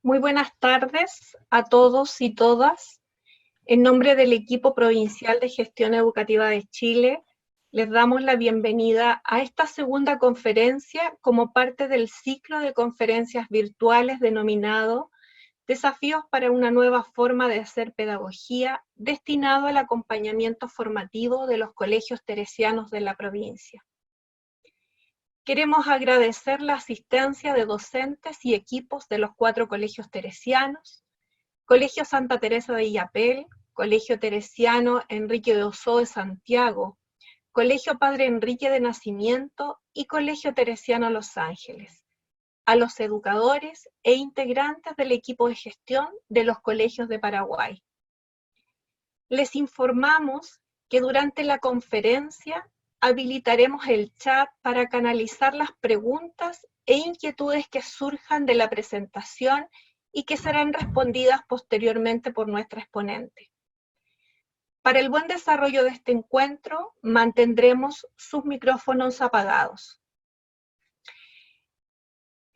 Muy buenas tardes a todos y todas. En nombre del equipo provincial de gestión educativa de Chile, les damos la bienvenida a esta segunda conferencia como parte del ciclo de conferencias virtuales denominado Desafíos para una nueva forma de hacer pedagogía, destinado al acompañamiento formativo de los colegios teresianos de la provincia. Queremos agradecer la asistencia de docentes y equipos de los 4 colegios teresianos, Colegio Santa Teresa de Illapel, Colegio Teresiano Enrique de Ossó de Santiago, Colegio Padre Enrique de Nacimiento y Colegio Teresiano Los Ángeles, a los educadores e integrantes del equipo de gestión de los colegios de Paraguay. Les informamos que durante la conferencia habilitaremos el chat para canalizar las preguntas e inquietudes que surjan de la presentación y que serán respondidas posteriormente por nuestra exponente. Para el buen desarrollo de este encuentro, mantendremos sus micrófonos apagados.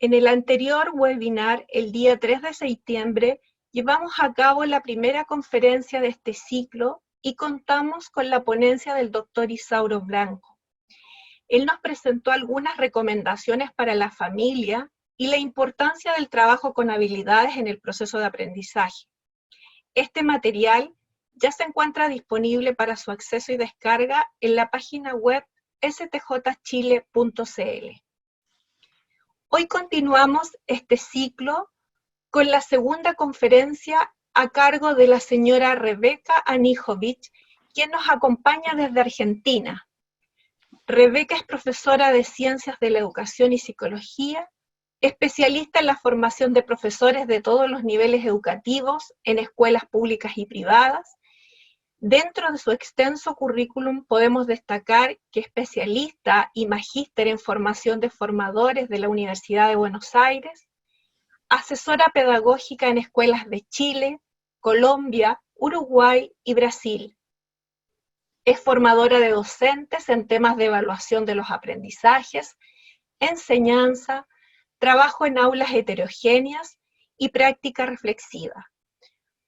En el anterior webinar, el día 3 de septiembre, llevamos a cabo la primera conferencia de este ciclo y contamos con la ponencia del doctor Isauro Blanco. Él nos presentó algunas recomendaciones para la familia y la importancia del trabajo con habilidades en el proceso de aprendizaje. Este material ya se encuentra disponible para su acceso y descarga en la página web stjchile.cl. Hoy continuamos este ciclo con la segunda conferencia a cargo de la señora Rebeca Anijovic, quien nos acompaña desde Argentina. Rebeca es profesora de Ciencias de la Educación y Psicología, especialista en la formación de profesores de todos los niveles educativos en escuelas públicas y privadas. Dentro de su extenso currículum podemos destacar que es especialista y magíster en formación de formadores de la Universidad de Buenos Aires, asesora pedagógica en escuelas de Chile, Colombia, Uruguay y Brasil. Es formadora de docentes en temas de evaluación de los aprendizajes, enseñanza, trabajo en aulas heterogéneas y práctica reflexiva.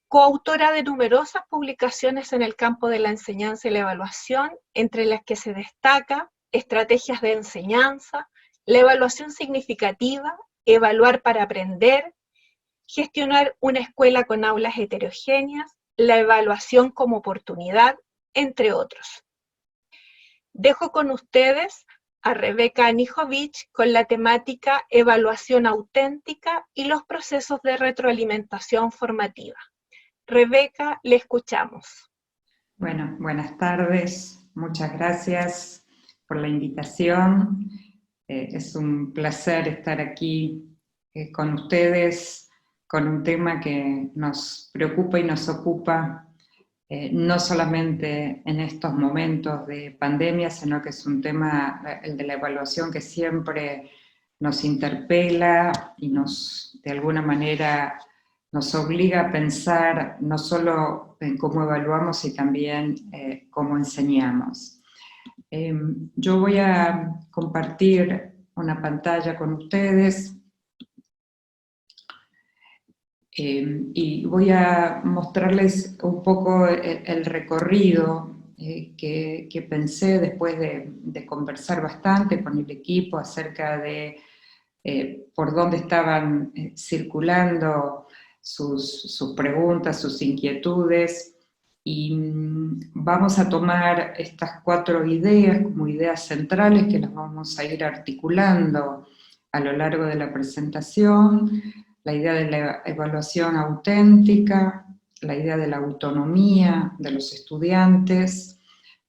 Coautora de numerosas publicaciones en el campo de la enseñanza y la evaluación, entre las que se destaca Estrategias de enseñanza, la evaluación significativa, Evaluar para aprender, Gestionar una escuela con aulas heterogéneas, la evaluación como oportunidad, entre otros. Dejo con ustedes a Rebeca Anijovic con la temática Evaluación auténtica y los procesos de retroalimentación formativa. Rebeca, le escuchamos. Bueno, buenas tardes, muchas gracias por la invitación. Es un placer estar aquí con ustedes, con un tema que nos preocupa y nos ocupa, no solamente en estos momentos de pandemia, sino que es un tema, el de la evaluación, que siempre nos interpela y de alguna manera nos obliga a pensar no solo en cómo evaluamos, sino también cómo enseñamos. Yo voy a compartir una pantalla con ustedes y voy a mostrarles un poco el recorrido que pensé después de conversar bastante con el equipo acerca de por dónde estaban circulando sus preguntas, sus inquietudes, y vamos a tomar estas 4 ideas como ideas centrales que las vamos a ir articulando a lo largo de la presentación: la idea de la evaluación auténtica, la idea de la autonomía de los estudiantes,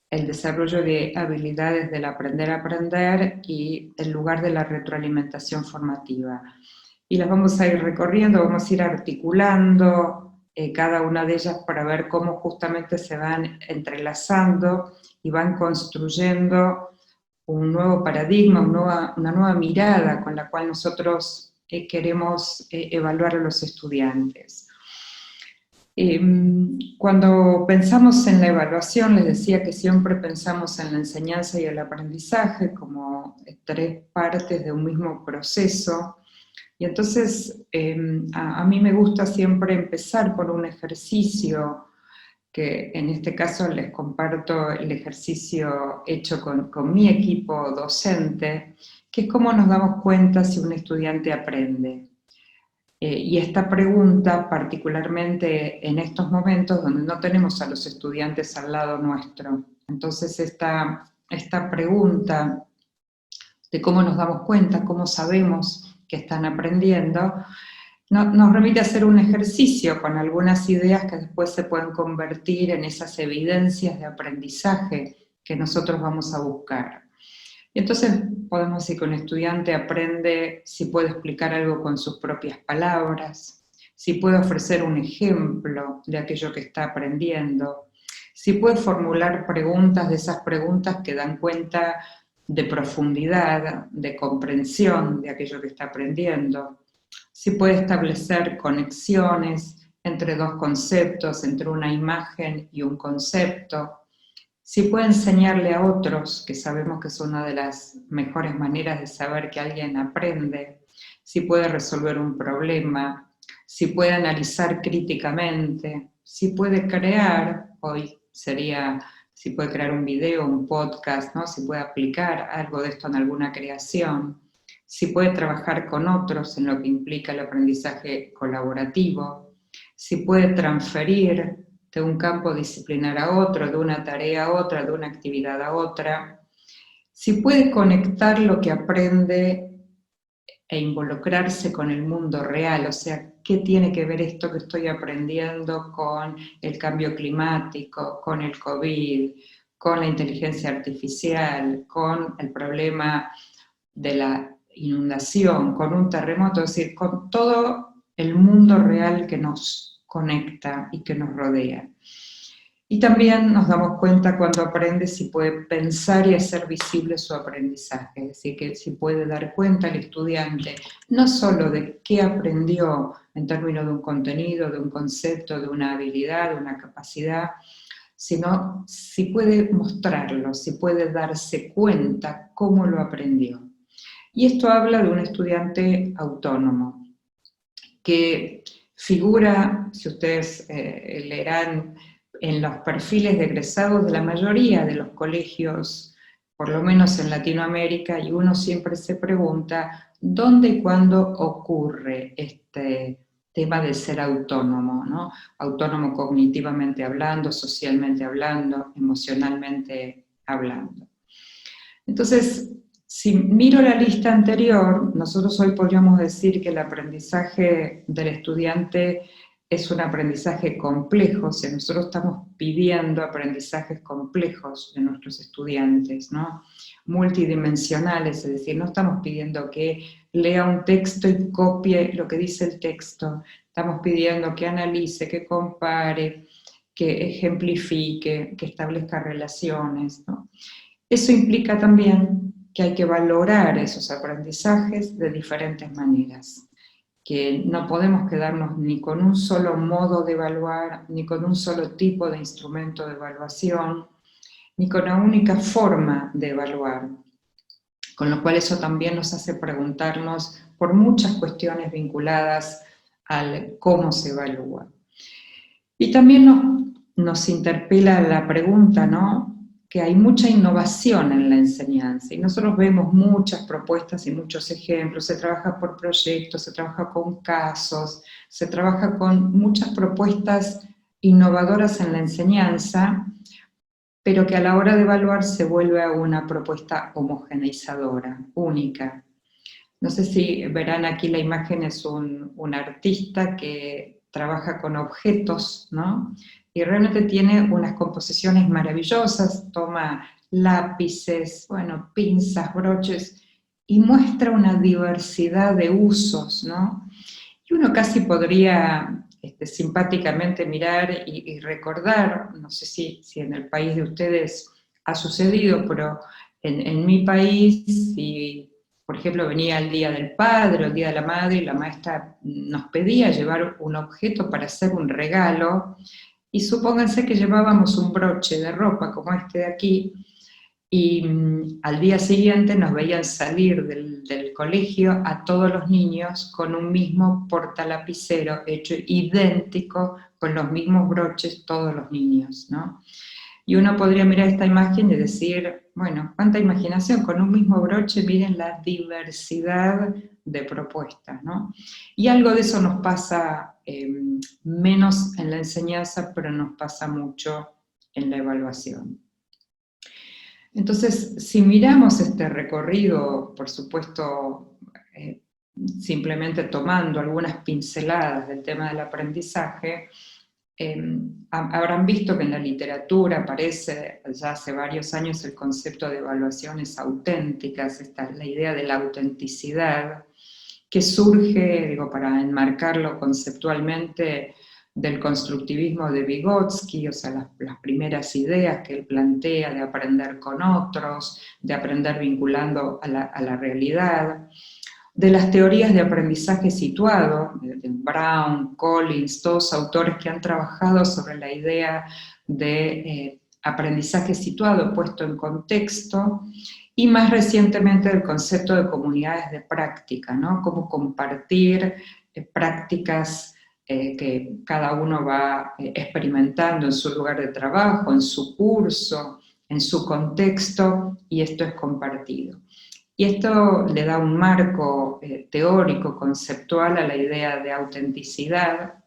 el desarrollo de habilidades del aprender a aprender y el lugar de la retroalimentación formativa. Y las vamos a ir recorriendo, vamos a ir articulando cada una de ellas para ver cómo justamente se van entrelazando y van construyendo un nuevo paradigma, una nueva mirada con la cual nosotros queremos evaluar a los estudiantes. Cuando pensamos en la evaluación, les decía que siempre pensamos en la enseñanza y el aprendizaje como 3 partes de un mismo proceso, Y entonces a mí me gusta siempre empezar por un ejercicio que en este caso les comparto el ejercicio hecho con mi equipo docente, que es cómo nos damos cuenta si un estudiante aprende. Y esta pregunta, particularmente en estos momentos donde no tenemos a los estudiantes al lado nuestro. Entonces esta pregunta de cómo nos damos cuenta, cómo sabemos que están aprendiendo, nos remite a hacer un ejercicio con algunas ideas que después se pueden convertir en esas evidencias de aprendizaje que nosotros vamos a buscar. Y entonces podemos decir que un estudiante aprende si puede explicar algo con sus propias palabras, si puede ofrecer un ejemplo de aquello que está aprendiendo, si puede formular preguntas de esas preguntas que dan cuenta de profundidad, de comprensión de aquello que está aprendiendo, si puede establecer conexiones entre dos conceptos, entre una imagen y un concepto, si puede enseñarle a otros, que sabemos que es una de las mejores maneras de saber que alguien aprende, si puede resolver un problema, si puede analizar críticamente, si puede crear, hoy sería si puede crear un video, un podcast, ¿no? Si puede aplicar algo de esto en alguna creación, si puede trabajar con otros en lo que implica el aprendizaje colaborativo, si puede transferir de un campo disciplinar a otro, de una tarea a otra, de una actividad a otra, si puede conectar lo que aprende e involucrarse con el mundo real, o sea, ¿qué tiene que ver esto que estoy aprendiendo con el cambio climático, con el COVID, con la inteligencia artificial, con el problema de la inundación, con un terremoto, es decir, con todo el mundo real que nos conecta y que nos rodea? Y también nos damos cuenta cuando aprende si puede pensar y hacer visible su aprendizaje, es decir, que si puede dar cuenta al estudiante no solo de qué aprendió en términos de un contenido, de un concepto, de una habilidad, de una capacidad, sino si puede mostrarlo, si puede darse cuenta cómo lo aprendió. Y esto habla de un estudiante autónomo, que figura, si ustedes leerán en los perfiles de egresados de la mayoría de los colegios, por lo menos en Latinoamérica, y uno siempre se pregunta dónde y cuándo ocurre este tema de ser autónomo, ¿no? Autónomo cognitivamente hablando, socialmente hablando, emocionalmente hablando. Entonces, si miro la lista anterior, nosotros hoy podríamos decir que el aprendizaje del estudiante es un aprendizaje complejo, o sea, nosotros estamos pidiendo aprendizajes complejos de nuestros estudiantes, ¿no? Multidimensionales, es decir, no estamos pidiendo que lea un texto y copie lo que dice el texto, estamos pidiendo que analice, que compare, que ejemplifique, que establezca relaciones, ¿no? Eso implica también que hay que valorar esos aprendizajes de diferentes maneras, que no podemos quedarnos ni con un solo modo de evaluar, ni con un solo tipo de instrumento de evaluación, ni con una única forma de evaluar, con lo cual eso también nos hace preguntarnos por muchas cuestiones vinculadas al cómo se evalúa. Y también nos interpela la pregunta, ¿no?, que hay mucha innovación en la enseñanza y nosotros vemos muchas propuestas y muchos ejemplos, se trabaja por proyectos, se trabaja con casos, se trabaja con muchas propuestas innovadoras en la enseñanza, pero que a la hora de evaluar se vuelve a una propuesta homogeneizadora, única. No sé si verán aquí la imagen, es un artista que trabaja con objetos, ¿no? Y realmente tiene unas composiciones maravillosas, toma lápices, bueno, pinzas, broches, y muestra una diversidad de usos, ¿no? Y uno casi podría simpáticamente mirar y recordar, no sé si en el país de ustedes ha sucedido, pero en mi país, si por ejemplo venía el Día del Padre o el Día de la Madre y la maestra nos pedía llevar un objeto para hacer un regalo, y supónganse que llevábamos un broche de ropa como este de aquí, Y al día siguiente nos veían salir del colegio a todos los niños con un mismo portalapicero hecho idéntico, con los mismos broches todos los niños, ¿no? Y uno podría mirar esta imagen y decir, bueno, cuánta imaginación, con un mismo broche, miren la diversidad de propuestas, ¿no? Y algo de eso nos pasa menos en la enseñanza, pero nos pasa mucho en la evaluación. Entonces, si miramos este recorrido, por supuesto, simplemente tomando algunas pinceladas del tema del aprendizaje, habrán visto que en la literatura aparece ya hace varios años el concepto de evaluaciones auténticas, la idea de la autenticidad, que surge, digo, para enmarcarlo conceptualmente, del constructivismo de Vygotsky, o sea, las primeras ideas que él plantea de aprender con otros, de aprender vinculando a la realidad, de las teorías de aprendizaje situado, de Brown, Collins, todos autores que han trabajado sobre la idea de aprendizaje situado, puesto en contexto, y más recientemente el concepto de comunidades de práctica, ¿no? Cómo compartir prácticas que cada uno va experimentando en su lugar de trabajo, en su curso, en su contexto, y esto es compartido. Y esto le da un marco teórico, conceptual a la idea de autenticidad,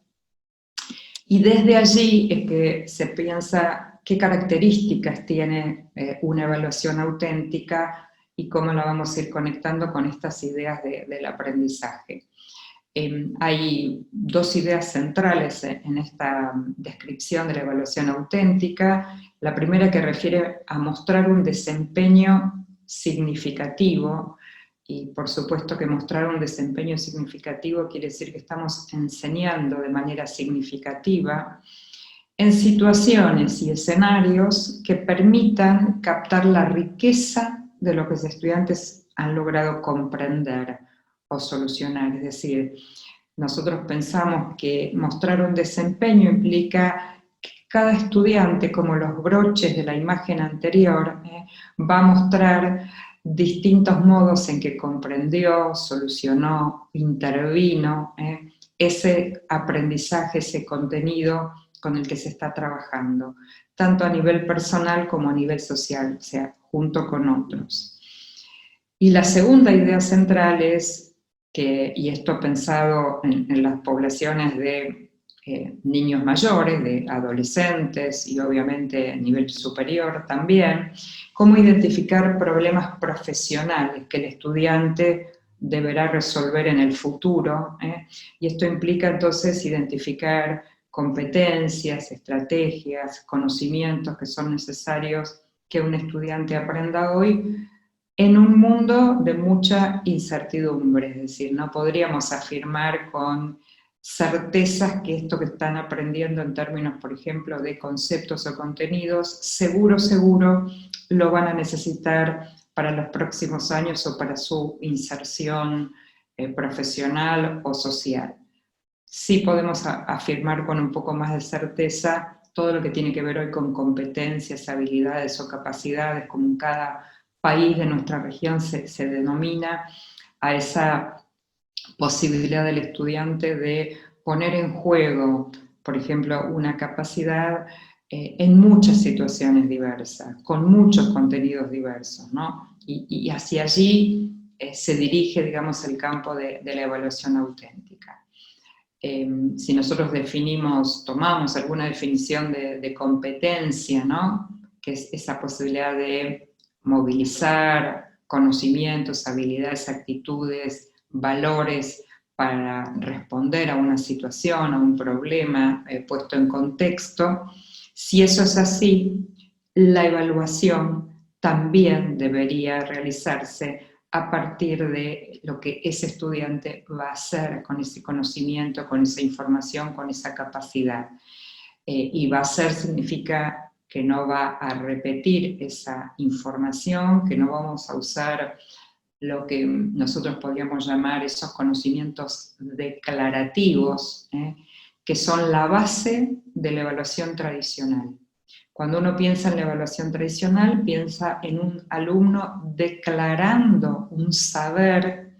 y desde allí es que se piensa qué características tiene una evaluación auténtica y cómo la vamos a ir conectando con estas ideas del aprendizaje. Hay dos ideas centrales en esta descripción de la evaluación auténtica. La primera, que refiere a mostrar un desempeño significativo, y por supuesto que mostrar un desempeño significativo quiere decir que estamos enseñando de manera significativa en situaciones y escenarios que permitan captar la riqueza de lo que los estudiantes han logrado comprender o solucionar. Es decir, nosotros pensamos que mostrar un desempeño implica que cada estudiante, como los broches de la imagen anterior, va a mostrar distintos modos en que comprendió, solucionó, intervino ese aprendizaje, ese contenido con el que se está trabajando, tanto a nivel personal como a nivel social, o sea, junto con otros. Y la segunda idea central es que, y esto pensado en las poblaciones de niños mayores, de adolescentes y obviamente a nivel superior también, cómo identificar problemas profesionales que el estudiante deberá resolver en el futuro, y esto implica entonces identificar competencias, estrategias, conocimientos que son necesarios que un estudiante aprenda hoy en un mundo de mucha incertidumbre. Es decir, no podríamos afirmar con certezas que esto que están aprendiendo en términos, por ejemplo, de conceptos o contenidos, seguro lo van a necesitar para los próximos años o para su inserción profesional o social. Sí podemos afirmar con un poco más de certeza todo lo que tiene que ver hoy con competencias, habilidades o capacidades, como en cada país de nuestra región se denomina, a esa posibilidad del estudiante de poner en juego, por ejemplo, una capacidad en muchas situaciones diversas, con muchos contenidos diversos, ¿no? Y hacia allí se dirige, digamos, el campo de la evaluación auténtica. Si nosotros tomamos alguna definición de competencia, ¿no? Que es esa posibilidad de movilizar conocimientos, habilidades, actitudes, valores para responder a una situación, a un problema puesto en contexto. Si eso es así, la evaluación también debería realizarse a partir de lo que ese estudiante va a hacer con ese conocimiento, con esa información, con esa capacidad. Y va a hacer significa que no va a repetir esa información, que no vamos a usar lo que nosotros podríamos llamar esos conocimientos declarativos, que son la base de la evaluación tradicional. Cuando uno piensa en la evaluación tradicional, piensa en un alumno declarando un saber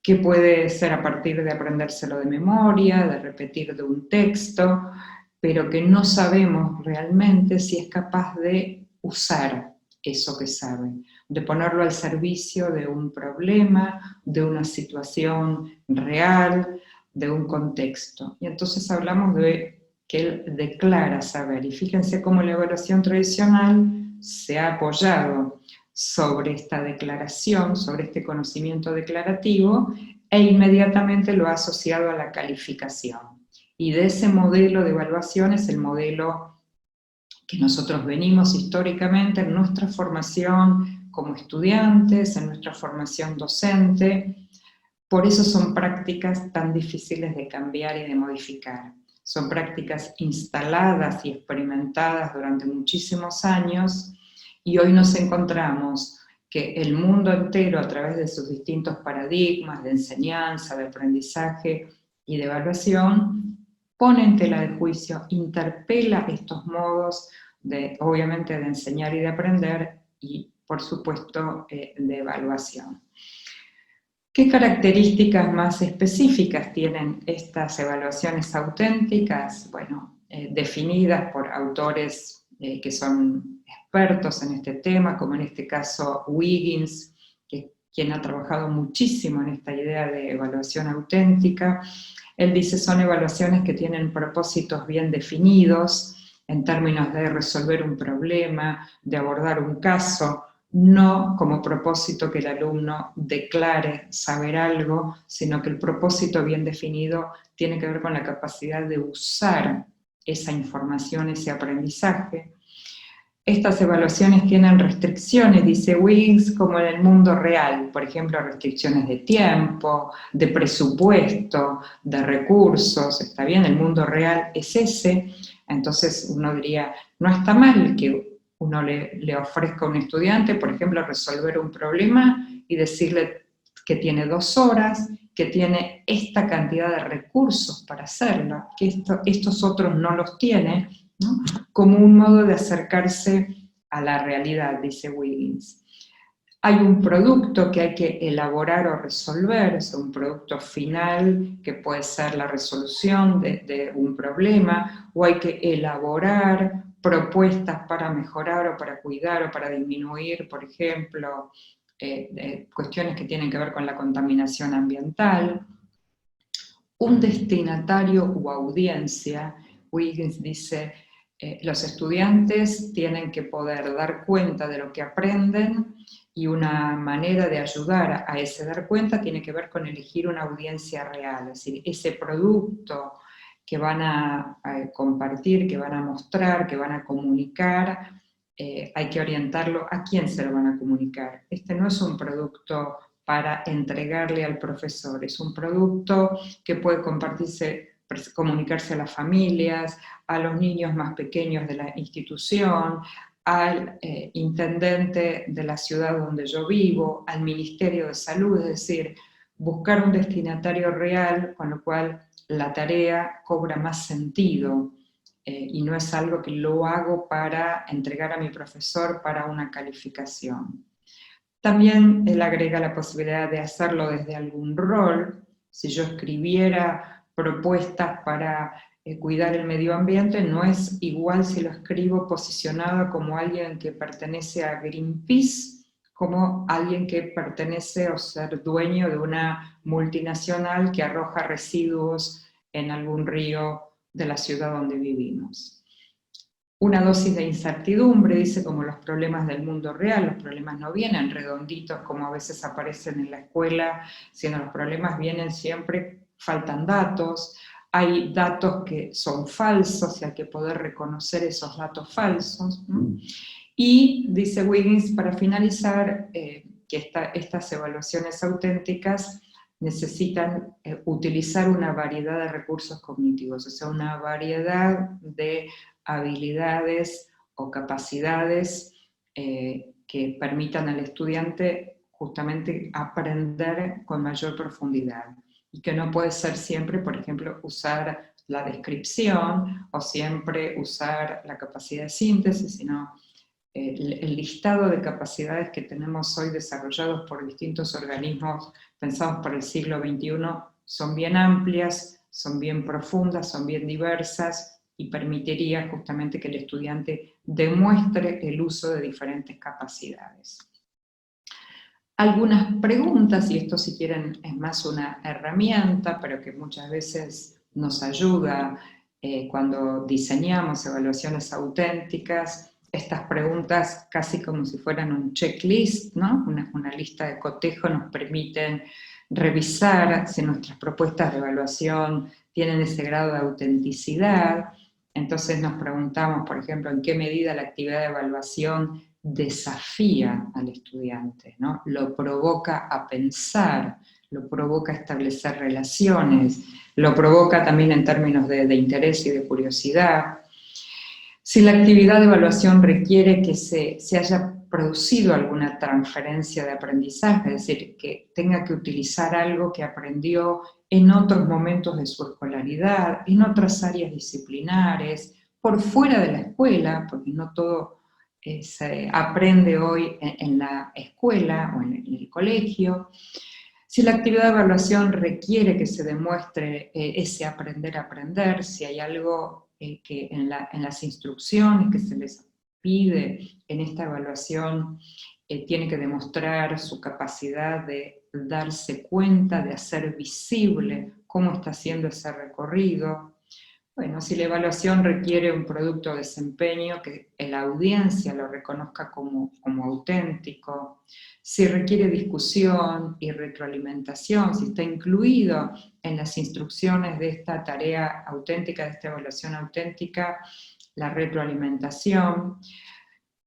que puede ser a partir de aprendérselo de memoria, de repetir de un texto, pero que no sabemos realmente si es capaz de usar eso que sabe, de ponerlo al servicio de un problema, de una situación real, de un contexto. Y entonces hablamos de que él declara saber. Y fíjense cómo la evaluación tradicional se ha apoyado sobre esta declaración, sobre este conocimiento declarativo, e inmediatamente lo ha asociado a la calificación. Y de ese modelo de evaluación es el modelo que nosotros venimos históricamente en nuestra formación como estudiantes, en nuestra formación docente. Por eso son prácticas tan difíciles de cambiar y de modificar. Son prácticas instaladas y experimentadas durante muchísimos años, y hoy nos encontramos que el mundo entero, a través de sus distintos paradigmas de enseñanza, de aprendizaje y de evaluación, pone en tela de juicio, interpela estos modos obviamente, de enseñar y de aprender, y por supuesto de evaluación. ¿Qué características más específicas tienen estas evaluaciones auténticas? Bueno, definidas por autores que son expertos en este tema, como en este caso Wiggins, quien ha trabajado muchísimo en esta idea de evaluación auténtica. Él dice, son evaluaciones que tienen propósitos bien definidos, en términos de resolver un problema, de abordar un caso, no como propósito que el alumno declare saber algo, sino que el propósito bien definido tiene que ver con la capacidad de usar esa información, ese aprendizaje. Estas evaluaciones tienen restricciones, dice Wiggins, como en el mundo real, por ejemplo, restricciones de tiempo, de presupuesto, de recursos. Está bien, el mundo real es ese, entonces uno diría, no está mal que uno le ofrezca a un estudiante, por ejemplo, resolver un problema y decirle que tiene 2 horas, que tiene esta cantidad de recursos para hacerlo, que estos otros no los tiene, ¿no? Como un modo de acercarse a la realidad, dice Wiggins. Hay un producto que hay que elaborar o resolver, es un producto final que puede ser la resolución de un problema, o hay que elaborar propuestas para mejorar o para cuidar o para disminuir, por ejemplo, cuestiones que tienen que ver con la contaminación ambiental. Un destinatario u audiencia, Wiggins dice, los estudiantes tienen que poder dar cuenta de lo que aprenden, y una manera de ayudar a ese dar cuenta tiene que ver con elegir una audiencia real, es decir, ese producto que van a compartir, que van a mostrar, que van a comunicar, hay que orientarlo a quién se lo van a comunicar. Este no es un producto para entregarle al profesor, es un producto que puede comunicarse a las familias, a los niños más pequeños de la institución, al intendente de la ciudad donde yo vivo, al Ministerio de Salud, es decir, buscar un destinatario real, con lo cual la tarea cobra más sentido, y no es algo que lo hago para entregar a mi profesor para una calificación. También él agrega la posibilidad de hacerlo desde algún rol. Si yo escribiera propuestas para cuidar el medio ambiente, no es igual si lo escribo posicionado como alguien que pertenece a Greenpeace, como alguien que pertenece o ser dueño de una multinacional que arroja residuos en algún río de la ciudad donde vivimos. Una dosis de incertidumbre, dice, como los problemas del mundo real. Los problemas no vienen redonditos como a veces aparecen en la escuela, sino los problemas vienen siempre, faltan datos, hay datos que son falsos y hay que poder reconocer esos datos falsos, ¿no? Y dice Wiggins, para finalizar, que estas evaluaciones auténticas necesitan utilizar una variedad de recursos cognitivos, o sea, una variedad de habilidades o capacidades que permitan al estudiante justamente aprender con mayor profundidad, y que no puede ser siempre, por ejemplo, usar la descripción o siempre usar la capacidad de síntesis, sino el listado de capacidades que tenemos hoy desarrollados por distintos organismos pensados para el siglo XXI son bien amplias, son bien profundas, son bien diversas y permitiría justamente que el estudiante demuestre el uso de diferentes capacidades. Algunas preguntas, y esto si quieren es más una herramienta, pero que muchas veces nos ayuda cuando diseñamos evaluaciones auténticas, estas preguntas casi como si fueran un checklist, ¿no? Una lista de cotejo nos permiten revisar si nuestras propuestas de evaluación tienen ese grado de autenticidad. Entonces nos preguntamos, por ejemplo, en qué medida la actividad de evaluación desafía al estudiante, ¿no? Lo provoca a pensar, lo provoca a establecer relaciones, lo provoca también en términos de interés y de curiosidad. Si la actividad de evaluación requiere que se haya producido alguna transferencia de aprendizaje, es decir, que tenga que utilizar algo que aprendió en otros momentos de su escolaridad, en otras áreas disciplinares, por fuera de la escuela, porque no todo se aprende hoy en la escuela o en el colegio. Si la actividad de evaluación requiere que se demuestre ese aprender a aprender, si hay algo que en las instrucciones que se les pide en esta evaluación tiene que demostrar su capacidad de darse cuenta, de hacer visible cómo está haciendo ese recorrido. Bueno, si la evaluación requiere un producto de desempeño, que la audiencia lo reconozca como auténtico, si requiere discusión y retroalimentación, si está incluido en las instrucciones de esta tarea auténtica, de esta evaluación auténtica, la retroalimentación,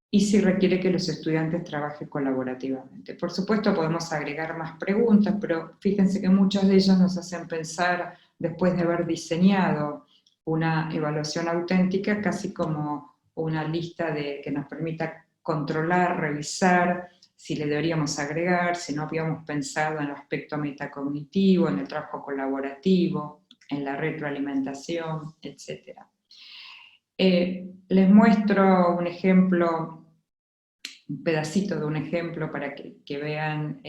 y si requiere que los estudiantes trabajen colaborativamente. Por supuesto podemos agregar más preguntas, pero fíjense que muchas de ellas nos hacen pensar, después de haber diseñado una evaluación auténtica, casi como una lista que nos permita controlar, revisar, si le deberíamos agregar, si no habíamos pensado en el aspecto metacognitivo, en el trabajo colaborativo, en la retroalimentación, etc. Les muestro un ejemplo, un pedacito de un ejemplo para que vean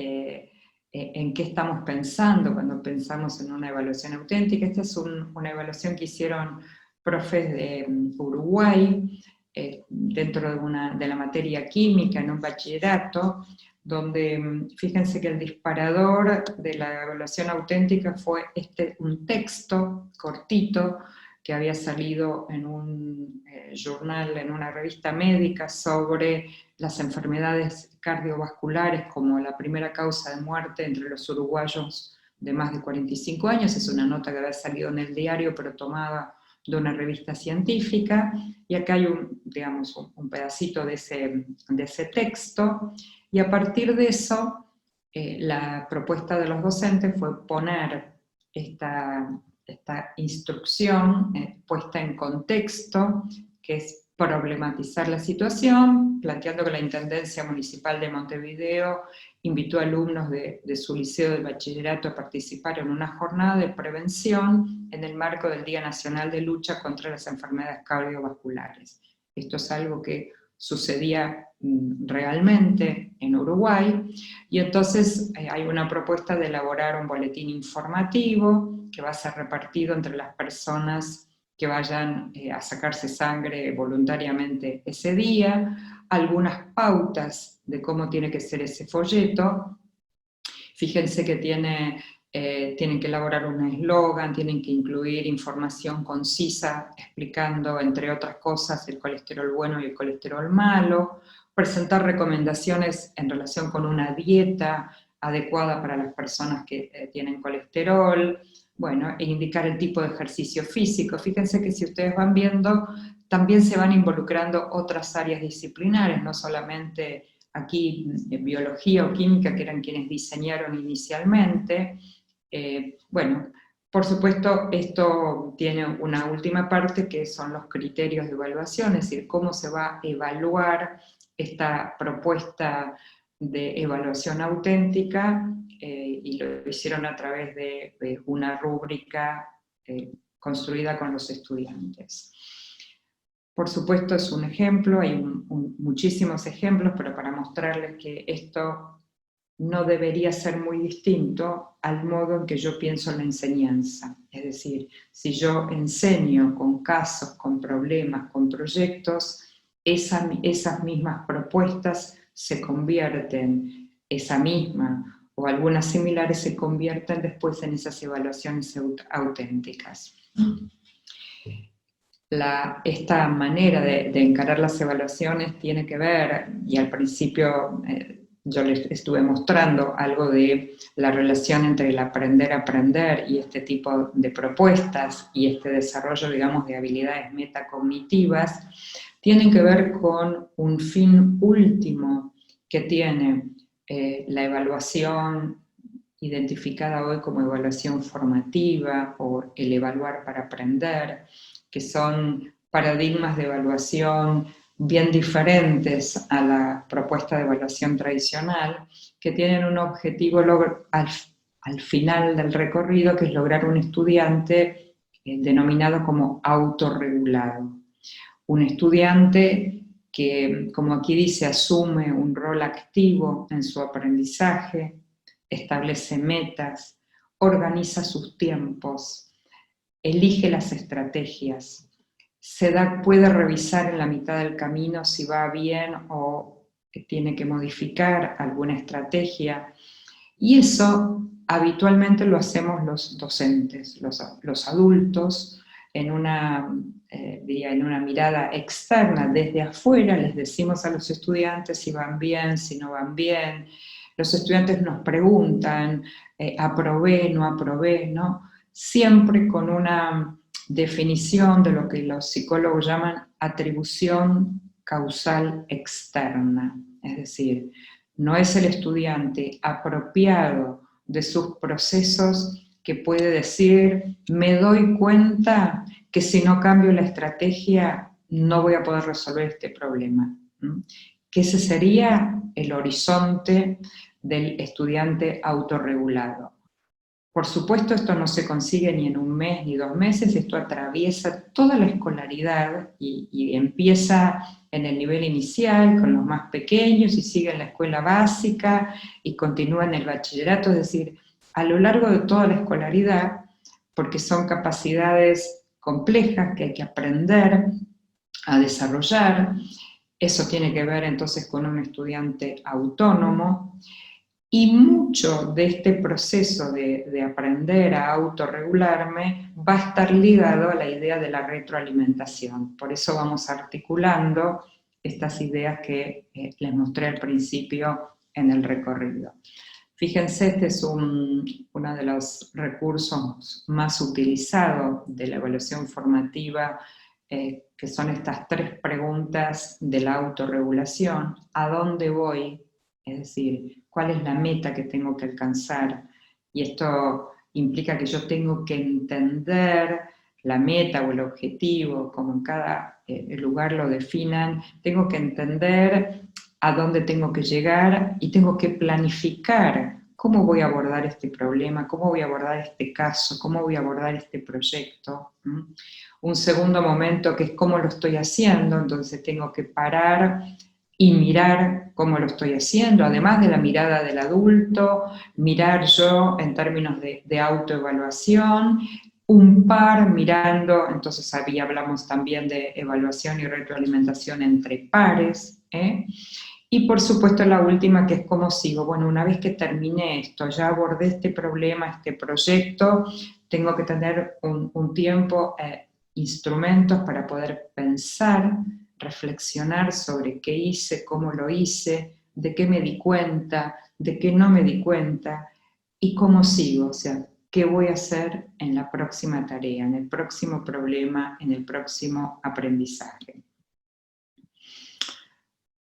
en qué estamos pensando cuando pensamos en una evaluación auténtica. Esta es una evaluación que hicieron profes de Uruguay dentro de la materia química en un bachillerato, donde fíjense que el disparador de la evaluación auténtica fue un texto cortito que había salido en un journal, en una revista médica, sobre las enfermedades cardiovasculares como la primera causa de muerte entre los uruguayos de más de 45 años. Es una nota que había salido en el diario, pero tomada de una revista científica, y acá hay un pedacito de ese texto, y a partir de eso, la propuesta de los docentes fue poner esta instrucción puesta en contexto, que es problematizar la situación, planteando que la Intendencia Municipal de Montevideo invitó a alumnos de su liceo de bachillerato a participar en una jornada de prevención en el marco del Día Nacional de Lucha contra las Enfermedades Cardiovasculares. Esto es algo que sucedía realmente en Uruguay, y entonces hay una propuesta de elaborar un boletín informativo que va a ser repartido entre las personas que vayan a sacarse sangre voluntariamente ese día, algunas pautas de cómo tiene que ser ese folleto. Fíjense que tienen que elaborar un eslogan, tienen que incluir información concisa explicando, entre otras cosas, el colesterol bueno y el colesterol malo, presentar recomendaciones en relación con una dieta adecuada para las personas que tienen colesterol, bueno, e indicar el tipo de ejercicio físico. Fíjense que si ustedes van viendo, también se van involucrando otras áreas disciplinares, no solamente aquí biología o química, que eran quienes diseñaron inicialmente. Bueno, por supuesto, esto tiene una última parte que son los criterios de evaluación, es decir, cómo se va a evaluar esta propuesta de evaluación auténtica, y lo hicieron a través de una rúbrica construida con los estudiantes. Por supuesto es un ejemplo, hay muchísimos ejemplos, pero para mostrarles que esto no debería ser muy distinto al modo en que yo pienso la enseñanza. Es decir, si yo enseño con casos, con problemas, con proyectos, esas mismas propuestas se convierten, esa misma o algunas similares se convierten después en esas evaluaciones auténticas. Esta manera de encarar las evaluaciones tiene que ver, y al principio yo les estuve mostrando algo de la relación entre el aprender y este tipo de propuestas y este desarrollo, digamos, de habilidades metacognitivas, tienen que ver con un fin último que tiene la evaluación identificada hoy como evaluación formativa o el evaluar para aprender, que son paradigmas de evaluación bien diferentes a la propuesta de evaluación tradicional, que tienen un objetivo al final del recorrido, que es lograr un estudiante denominado como autorregulado. Un estudiante que, como aquí dice, asume un rol activo en su aprendizaje, establece metas, organiza sus tiempos, elige las estrategias, puede revisar en la mitad del camino si va bien o tiene que modificar alguna estrategia. Y eso habitualmente lo hacemos los docentes, los adultos, en una mirada externa, desde afuera les decimos a los estudiantes si van bien, si no van bien. Los estudiantes nos preguntan, aprobé, no aprobé, ¿no? Siempre con una definición de lo que los psicólogos llaman atribución causal externa. Es decir, no es el estudiante apropiado de sus procesos que puede decir, me doy cuenta que si no cambio la estrategia no voy a poder resolver este problema. Que ese sería el horizonte del estudiante autorregulado. Por supuesto, esto no se consigue ni en un mes ni 2 meses, esto atraviesa toda la escolaridad y empieza en el nivel inicial con los más pequeños y sigue en la escuela básica y continúa en el bachillerato, es decir, a lo largo de toda la escolaridad, porque son capacidades complejas que hay que aprender a desarrollar. Eso tiene que ver entonces con un estudiante autónomo. Y mucho de este proceso de aprender a autorregularme va a estar ligado a la idea de la retroalimentación. Por eso vamos articulando estas ideas que les mostré al principio en el recorrido. Fíjense, este es uno de los recursos más utilizados de la evaluación formativa, que son estas 3 preguntas de la autorregulación. ¿A dónde voy? Es decir, ¿cuál es la meta que tengo que alcanzar? Y esto implica que yo tengo que entender la meta o el objetivo, como en cada lugar lo definan, tengo que entender a dónde tengo que llegar y tengo que planificar cómo voy a abordar este problema, cómo voy a abordar este caso, cómo voy a abordar este proyecto. Un segundo momento que es cómo lo estoy haciendo, entonces tengo que parar y mirar cómo lo estoy haciendo, además de la mirada del adulto, mirar yo en términos de autoevaluación, un par mirando, entonces ahí hablamos también de evaluación y retroalimentación entre pares, y por supuesto la última, que es cómo sigo. Bueno, una vez que terminé esto, ya abordé este problema, este proyecto, tengo que tener un tiempo, instrumentos para poder pensar, reflexionar sobre qué hice, cómo lo hice, de qué me di cuenta, de qué no me di cuenta, y cómo sigo, o sea, qué voy a hacer en la próxima tarea, en el próximo problema, en el próximo aprendizaje.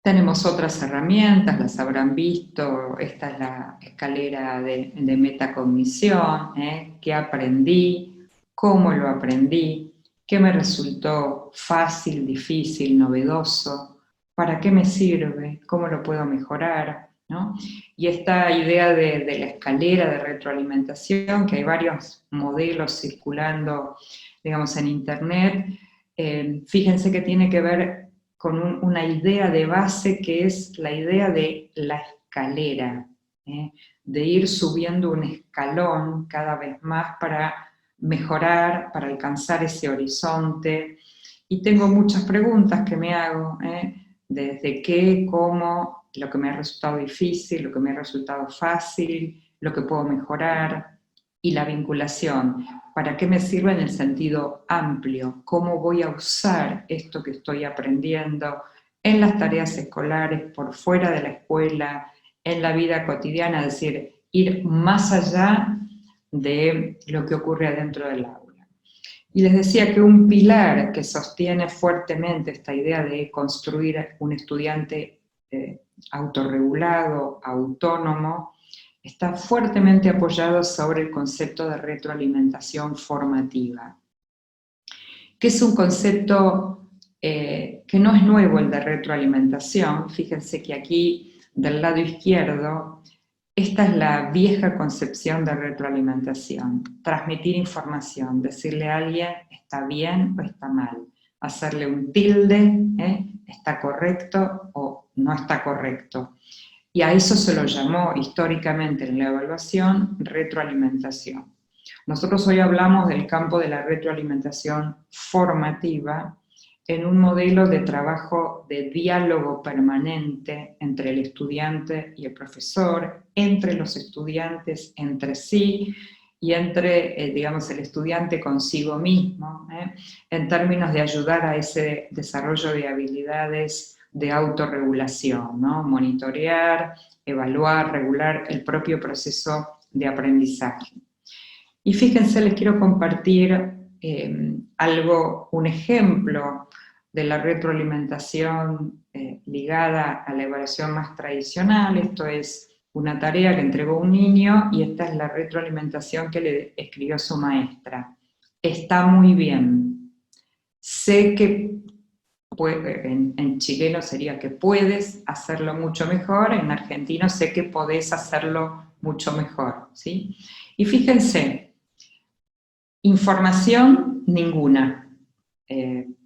Tenemos otras herramientas, las habrán visto, esta es la escalera de metacognición, qué aprendí, cómo lo aprendí, qué me resultó fácil, difícil, novedoso, para qué me sirve, cómo lo puedo mejorar, ¿no? Y esta idea de la escalera de retroalimentación, que hay varios modelos circulando, digamos, en Internet, fíjense que tiene que ver con una idea de base que es la idea de la escalera, de ir subiendo un escalón cada vez más para mejorar, para alcanzar ese horizonte. Y tengo muchas preguntas que me hago, desde qué, cómo, lo que me ha resultado difícil, lo que me ha resultado fácil, lo que puedo mejorar, y la vinculación. ¿Para qué me sirve en el sentido amplio? ¿Cómo voy a usar esto que estoy aprendiendo en las tareas escolares, por fuera de la escuela, en la vida cotidiana? Es decir, ir más allá de lo que ocurre adentro del aula. Y les decía que un pilar que sostiene fuertemente esta idea de construir un estudiante autorregulado, autónomo, está fuertemente apoyado sobre el concepto de retroalimentación formativa, que es un concepto que no es nuevo, el de retroalimentación. Fíjense que aquí, del lado izquierdo, esta es la vieja concepción de retroalimentación: transmitir información, decirle a alguien está bien o está mal, hacerle un tilde, está correcto o no está correcto. Y a eso se lo llamó históricamente en la evaluación retroalimentación. Nosotros hoy hablamos del campo de la retroalimentación formativa en un modelo de trabajo de diálogo permanente entre el estudiante y el profesor, entre los estudiantes entre sí y entre, digamos, el estudiante consigo mismo, en términos de ayudar a ese desarrollo de habilidades de autorregulación, ¿no? Monitorear, evaluar, regular el propio proceso de aprendizaje. Y fíjense, les quiero compartir un ejemplo de la retroalimentación ligada a la evaluación más tradicional. Esto es una tarea que entregó un niño y esta es la retroalimentación que le escribió su maestra. Está muy bien. Sé que en chileno sería que puedes hacerlo mucho mejor, en argentino sé que podés hacerlo mucho mejor, ¿sí? Y fíjense, información ninguna.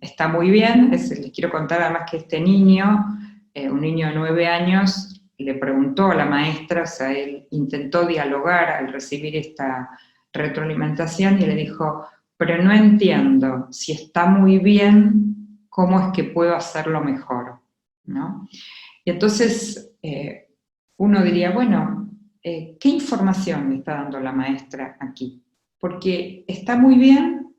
Está muy bien, les quiero contar además que este niño, un niño de 9 años, le preguntó a la maestra, o sea, él intentó dialogar al recibir esta retroalimentación y le dijo, pero no entiendo, si está muy bien, ¿cómo es que puedo hacerlo mejor? ¿No? Y entonces uno diría, bueno, ¿qué información me está dando la maestra aquí? Porque está muy bien,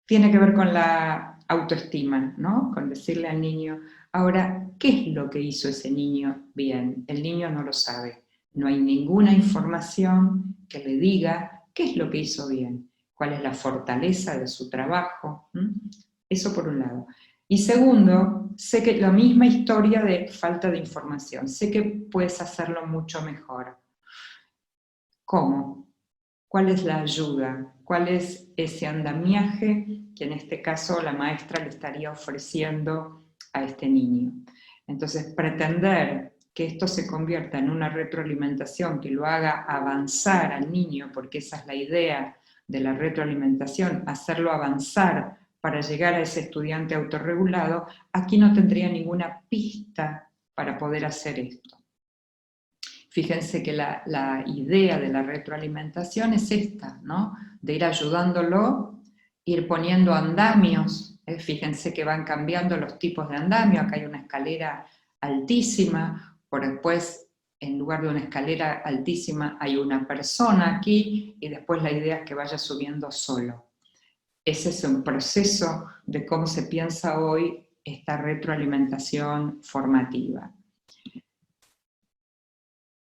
tiene que ver con la autoestima, ¿no? Con decirle al niño, ahora, ¿qué es lo que hizo ese niño bien? El niño no lo sabe. No hay ninguna información que le diga qué es lo que hizo bien, cuál es la fortaleza de su trabajo. Eso por un lado. Y segundo, sé que la misma historia de falta de información, sé que puedes hacerlo mucho mejor. ¿Cómo? ¿Cuál es la ayuda? ¿Cuál es ese andamiaje que en este caso la maestra le estaría ofreciendo a este niño? Entonces, pretender que esto se convierta en una retroalimentación que lo haga avanzar al niño, porque esa es la idea de la retroalimentación, hacerlo avanzar para llegar a ese estudiante autorregulado, aquí no tendría ninguna pista para poder hacer esto. Fíjense que la idea de la retroalimentación es esta, ¿no? De ir ayudándolo, ir poniendo andamios. Fíjense que van cambiando los tipos de andamio. Acá hay una escalera altísima, por después, en lugar de una escalera altísima, hay una persona aquí, y después la idea es que vaya subiendo solo. Ese es un proceso de cómo se piensa hoy esta retroalimentación formativa.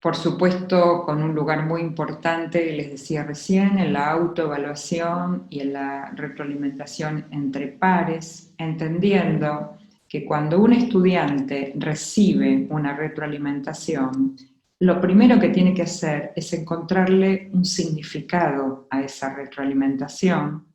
Por supuesto, con un lugar muy importante, les decía recién, en la autoevaluación y en la retroalimentación entre pares, entendiendo que cuando un estudiante recibe una retroalimentación, lo primero que tiene que hacer es encontrarle un significado a esa retroalimentación,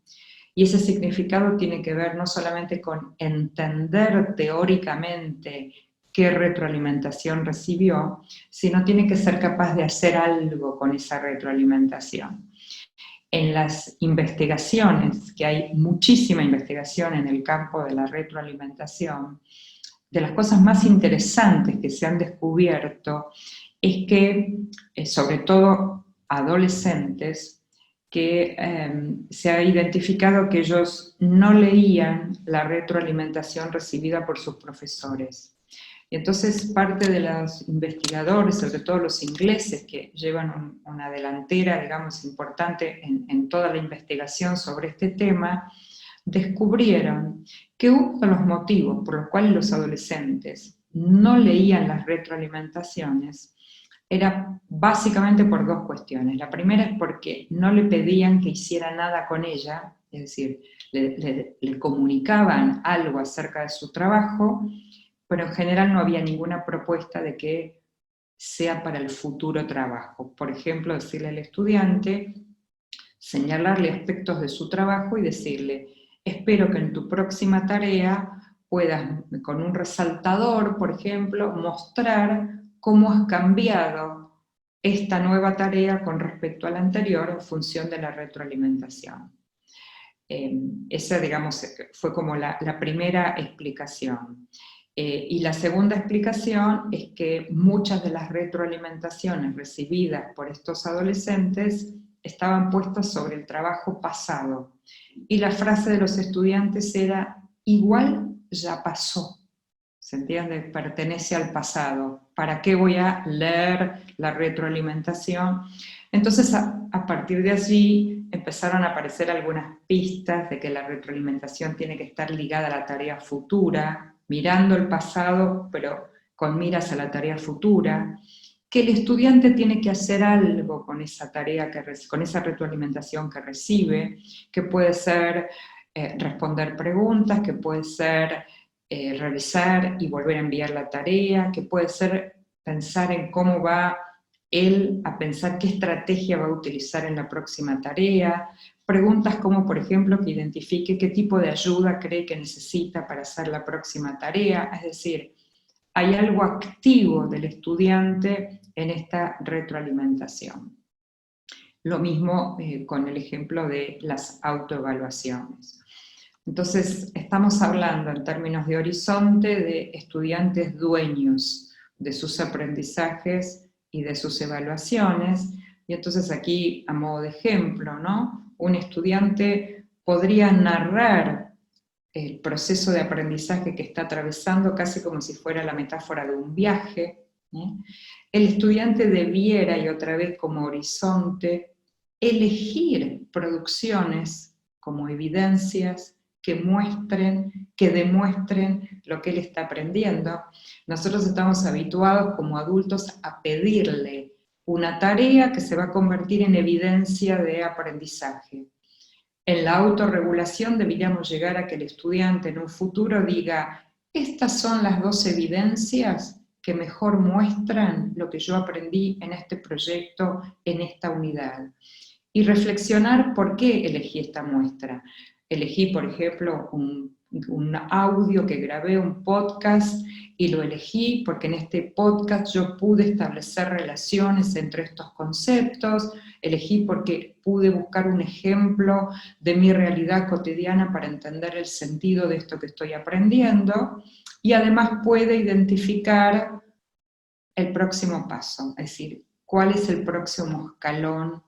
y ese significado tiene que ver no solamente con entender teóricamente qué retroalimentación recibió, sino tiene que ser capaz de hacer algo con esa retroalimentación. En las investigaciones, que hay muchísima investigación en el campo de la retroalimentación, de las cosas más interesantes que se han descubierto es que, sobre todo adolescentes, que se ha identificado que ellos no leían la retroalimentación recibida por sus profesores. Y entonces parte de los investigadores, sobre todo los ingleses, que llevan una delantera, digamos, importante en toda la investigación sobre este tema, descubrieron que uno de los motivos por los cuales los adolescentes no leían las retroalimentaciones era básicamente por dos cuestiones. La primera es porque no le pedían que hiciera nada con ella, es decir, le comunicaban algo acerca de su trabajo, pero en general no había ninguna propuesta de que sea para el futuro trabajo. Por ejemplo, decirle al estudiante, señalarle aspectos de su trabajo y decirle, espero que en tu próxima tarea puedas, con un resaltador, por ejemplo, mostrar cómo has cambiado esta nueva tarea con respecto a la anterior en función de la retroalimentación. Esa, digamos, fue como la primera explicación. Y la segunda explicación es que muchas de las retroalimentaciones recibidas por estos adolescentes estaban puestas sobre el trabajo pasado. Y la frase de los estudiantes era, igual ya pasó. ¿Se entiende? Pertenece al pasado. ¿Para qué voy a leer la retroalimentación? Entonces, a partir de allí, empezaron a aparecer algunas pistas de que la retroalimentación tiene que estar ligada a la tarea futura, mirando el pasado, pero con miras a la tarea futura, que el estudiante tiene que hacer algo con esa tarea, con esa retroalimentación que recibe, que puede ser responder preguntas, que puede ser revisar y volver a enviar la tarea, que puede ser pensar en cómo va él a pensar qué estrategia va a utilizar en la próxima tarea, preguntas como, por ejemplo, que identifique qué tipo de ayuda cree que necesita para hacer la próxima tarea, es decir, hay algo activo del estudiante en esta retroalimentación. Lo mismo con el ejemplo de las autoevaluaciones. Entonces, estamos hablando en términos de horizonte de estudiantes dueños de sus aprendizajes y de sus evaluaciones, y entonces aquí, a modo de ejemplo, ¿no? Un estudiante podría narrar el proceso de aprendizaje que está atravesando casi como si fuera la metáfora de un viaje. El estudiante debiera, y otra vez como horizonte, elegir producciones como evidencias que muestren, que demuestren lo que él está aprendiendo. Nosotros estamos habituados como adultos a pedirle una tarea que se va a convertir en evidencia de aprendizaje. En la autorregulación deberíamos llegar a que el estudiante en un futuro diga, estas son las 2 evidencias que mejor muestran lo que yo aprendí en este proyecto, en esta unidad. Y reflexionar por qué elegí esta muestra. Elegí, por ejemplo, un audio que grabé, un podcast, y lo elegí porque en este podcast yo pude establecer relaciones entre estos conceptos, elegí porque pude buscar un ejemplo de mi realidad cotidiana para entender el sentido de esto que estoy aprendiendo, y además puede identificar el próximo paso, es decir, cuál es el próximo escalón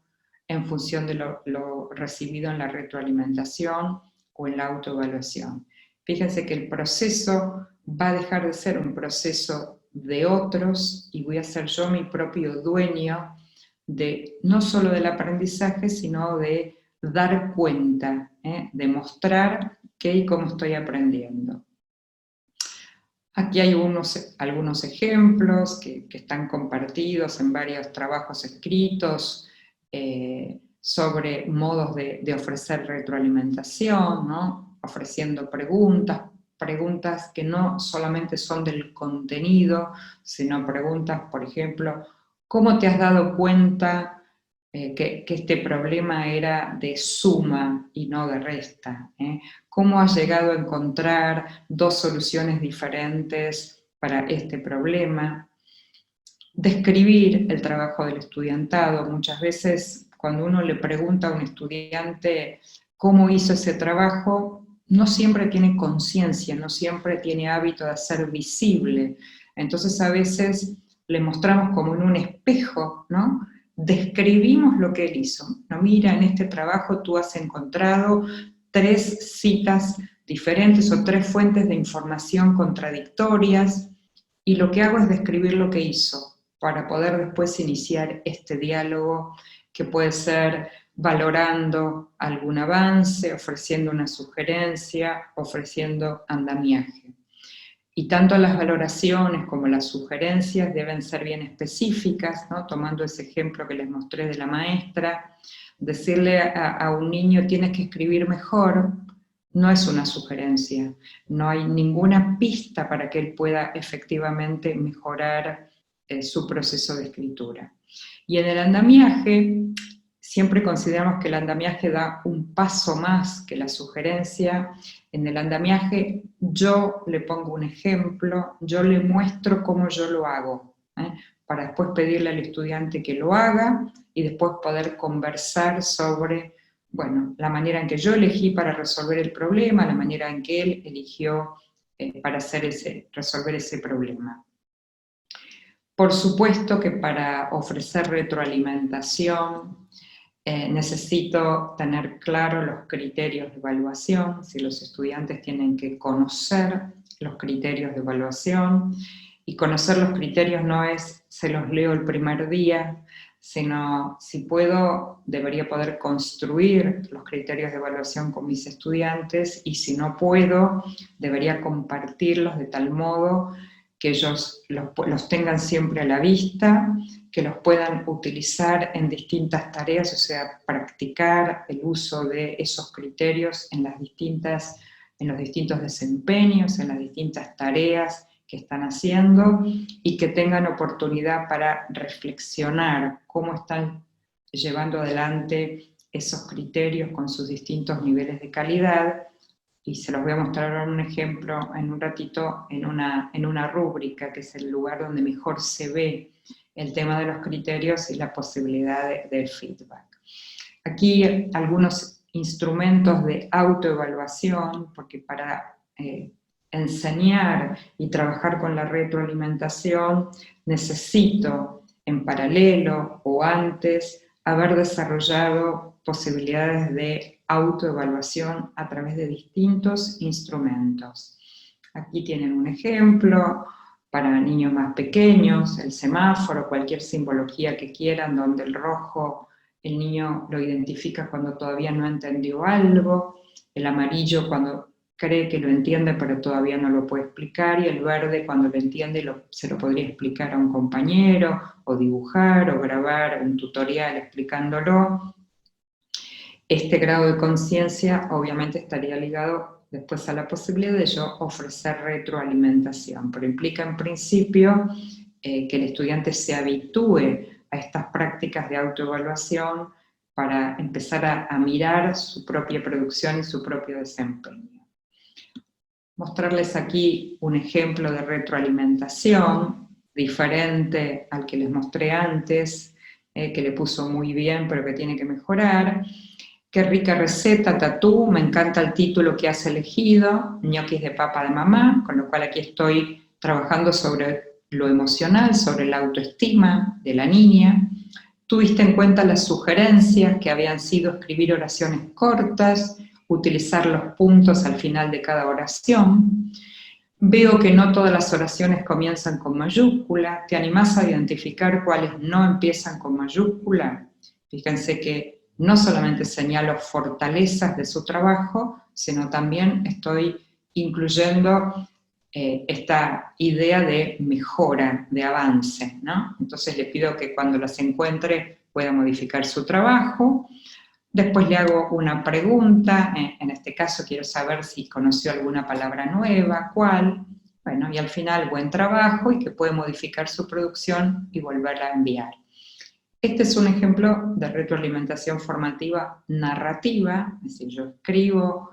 en función de lo recibido en la retroalimentación o en la autoevaluación. Fíjense que el proceso va a dejar de ser un proceso de otros y voy a ser yo mi propio dueño de no solo del aprendizaje, sino de dar cuenta, de mostrar qué y cómo estoy aprendiendo. Aquí hay algunos ejemplos que están compartidos en varios trabajos escritos sobre modos de ofrecer retroalimentación, ¿no? Ofreciendo preguntas que no solamente son del contenido, sino preguntas, por ejemplo, ¿cómo te has dado cuenta que este problema era de suma y no de resta? ¿Cómo has llegado a encontrar 2 soluciones diferentes para este problema. Describir el trabajo del estudiantado. Muchas veces cuando uno le pregunta a un estudiante cómo hizo ese trabajo, no siempre tiene conciencia, no siempre tiene hábito de hacer visible. Entonces a veces le mostramos como en un espejo, ¿no? Describimos lo que él hizo. No, mira, en este trabajo tú has encontrado 3 citas diferentes o 3 fuentes de información contradictorias, y lo que hago es describir lo que hizo, para poder después iniciar este diálogo que puede ser valorando algún avance, ofreciendo una sugerencia, ofreciendo andamiaje. Y tanto las valoraciones como las sugerencias deben ser bien específicas, ¿no? Tomando ese ejemplo que les mostré de la maestra, decirle a un niño tienes que escribir mejor, no es una sugerencia, no hay ninguna pista para que él pueda efectivamente mejorar su proceso de escritura. Y en el andamiaje, siempre consideramos que el andamiaje da un paso más que la sugerencia. En el andamiaje yo le pongo un ejemplo, yo le muestro cómo yo lo hago, para después pedirle al estudiante que lo haga y después poder conversar sobre, bueno, la manera en que yo elegí para resolver el problema, la manera en que él eligió para resolver ese problema. Por supuesto que para ofrecer retroalimentación necesito tener claro los criterios de evaluación, si los estudiantes tienen que conocer los criterios de evaluación, y conocer los criterios no es se los leo el primer día, sino si puedo, debería poder construir los criterios de evaluación con mis estudiantes, y si no puedo, debería compartirlos de tal modo que ellos los tengan siempre a la vista, que los puedan utilizar en distintas tareas, o sea, practicar el uso de esos criterios en los distintos desempeños, en las distintas tareas que están haciendo, y que tengan oportunidad para reflexionar cómo están llevando adelante esos criterios con sus distintos niveles de calidad. Y se los voy a mostrar ahora un ejemplo en un ratito en una rúbrica, que es el lugar donde mejor se ve el tema de los criterios y la posibilidad del feedback. Aquí algunos instrumentos de autoevaluación, porque para enseñar y trabajar con la retroalimentación necesito en paralelo o antes haber desarrollado posibilidades de autoevaluación a través de distintos instrumentos. Aquí tienen un ejemplo para niños más pequeños, el semáforo, cualquier simbología que quieran, donde el rojo el niño lo identifica cuando todavía no entendió algo, el amarillo cuando cree que lo entiende pero todavía no lo puede explicar, y el verde cuando lo entiende se lo podría explicar a un compañero, o dibujar, o grabar un tutorial explicándolo. Este grado de conciencia obviamente estaría ligado después a la posibilidad de yo ofrecer retroalimentación, pero implica en principio que el estudiante se habitúe a estas prácticas de autoevaluación para empezar a mirar su propia producción y su propio desempeño. Mostrarles aquí un ejemplo de retroalimentación diferente al que les mostré antes, que le puso muy bien pero que tiene que mejorar. Qué rica receta, Tatú, me encanta el título que has elegido, ñoquis de papa de mamá, con lo cual aquí estoy trabajando sobre lo emocional, sobre la autoestima de la niña. Tuviste en cuenta las sugerencias que habían sido escribir oraciones cortas, utilizar los puntos al final de cada oración. Veo que no todas las oraciones comienzan con mayúscula, ¿te animás a identificar cuáles no empiezan con mayúscula? Fíjense que no solamente señalo fortalezas de su trabajo, sino también estoy incluyendo esta idea de mejora, de avance, ¿no? Entonces le pido que cuando las encuentre pueda modificar su trabajo. Después le hago una pregunta, en este caso quiero saber si conoció alguna palabra nueva, cuál. Bueno, y al final buen trabajo, y que puede modificar su producción y volverla a enviar. Este es un ejemplo de retroalimentación formativa narrativa, es decir, yo escribo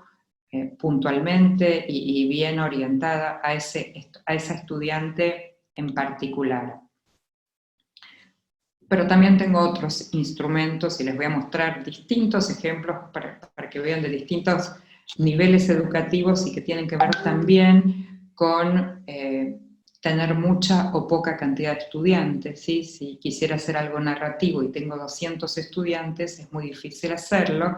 puntualmente y bien orientada a esa estudiante en particular. Pero también tengo otros instrumentos y les voy a mostrar distintos ejemplos para que vean de distintos niveles educativos y que tienen que ver también con tener mucha o poca cantidad de estudiantes, ¿sí? Si quisiera hacer algo narrativo y tengo 200 estudiantes, es muy difícil hacerlo,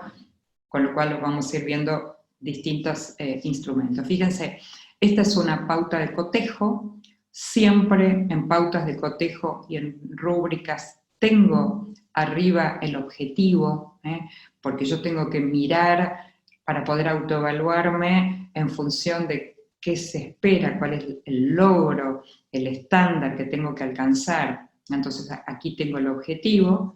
con lo cual vamos a ir viendo distintos instrumentos. Fíjense, esta es una pauta de cotejo. Siempre en pautas de cotejo y en rúbricas tengo arriba el objetivo, porque yo tengo que mirar para poder autoevaluarme en función de qué se espera, cuál es el logro, el estándar que tengo que alcanzar. Entonces aquí tengo el objetivo.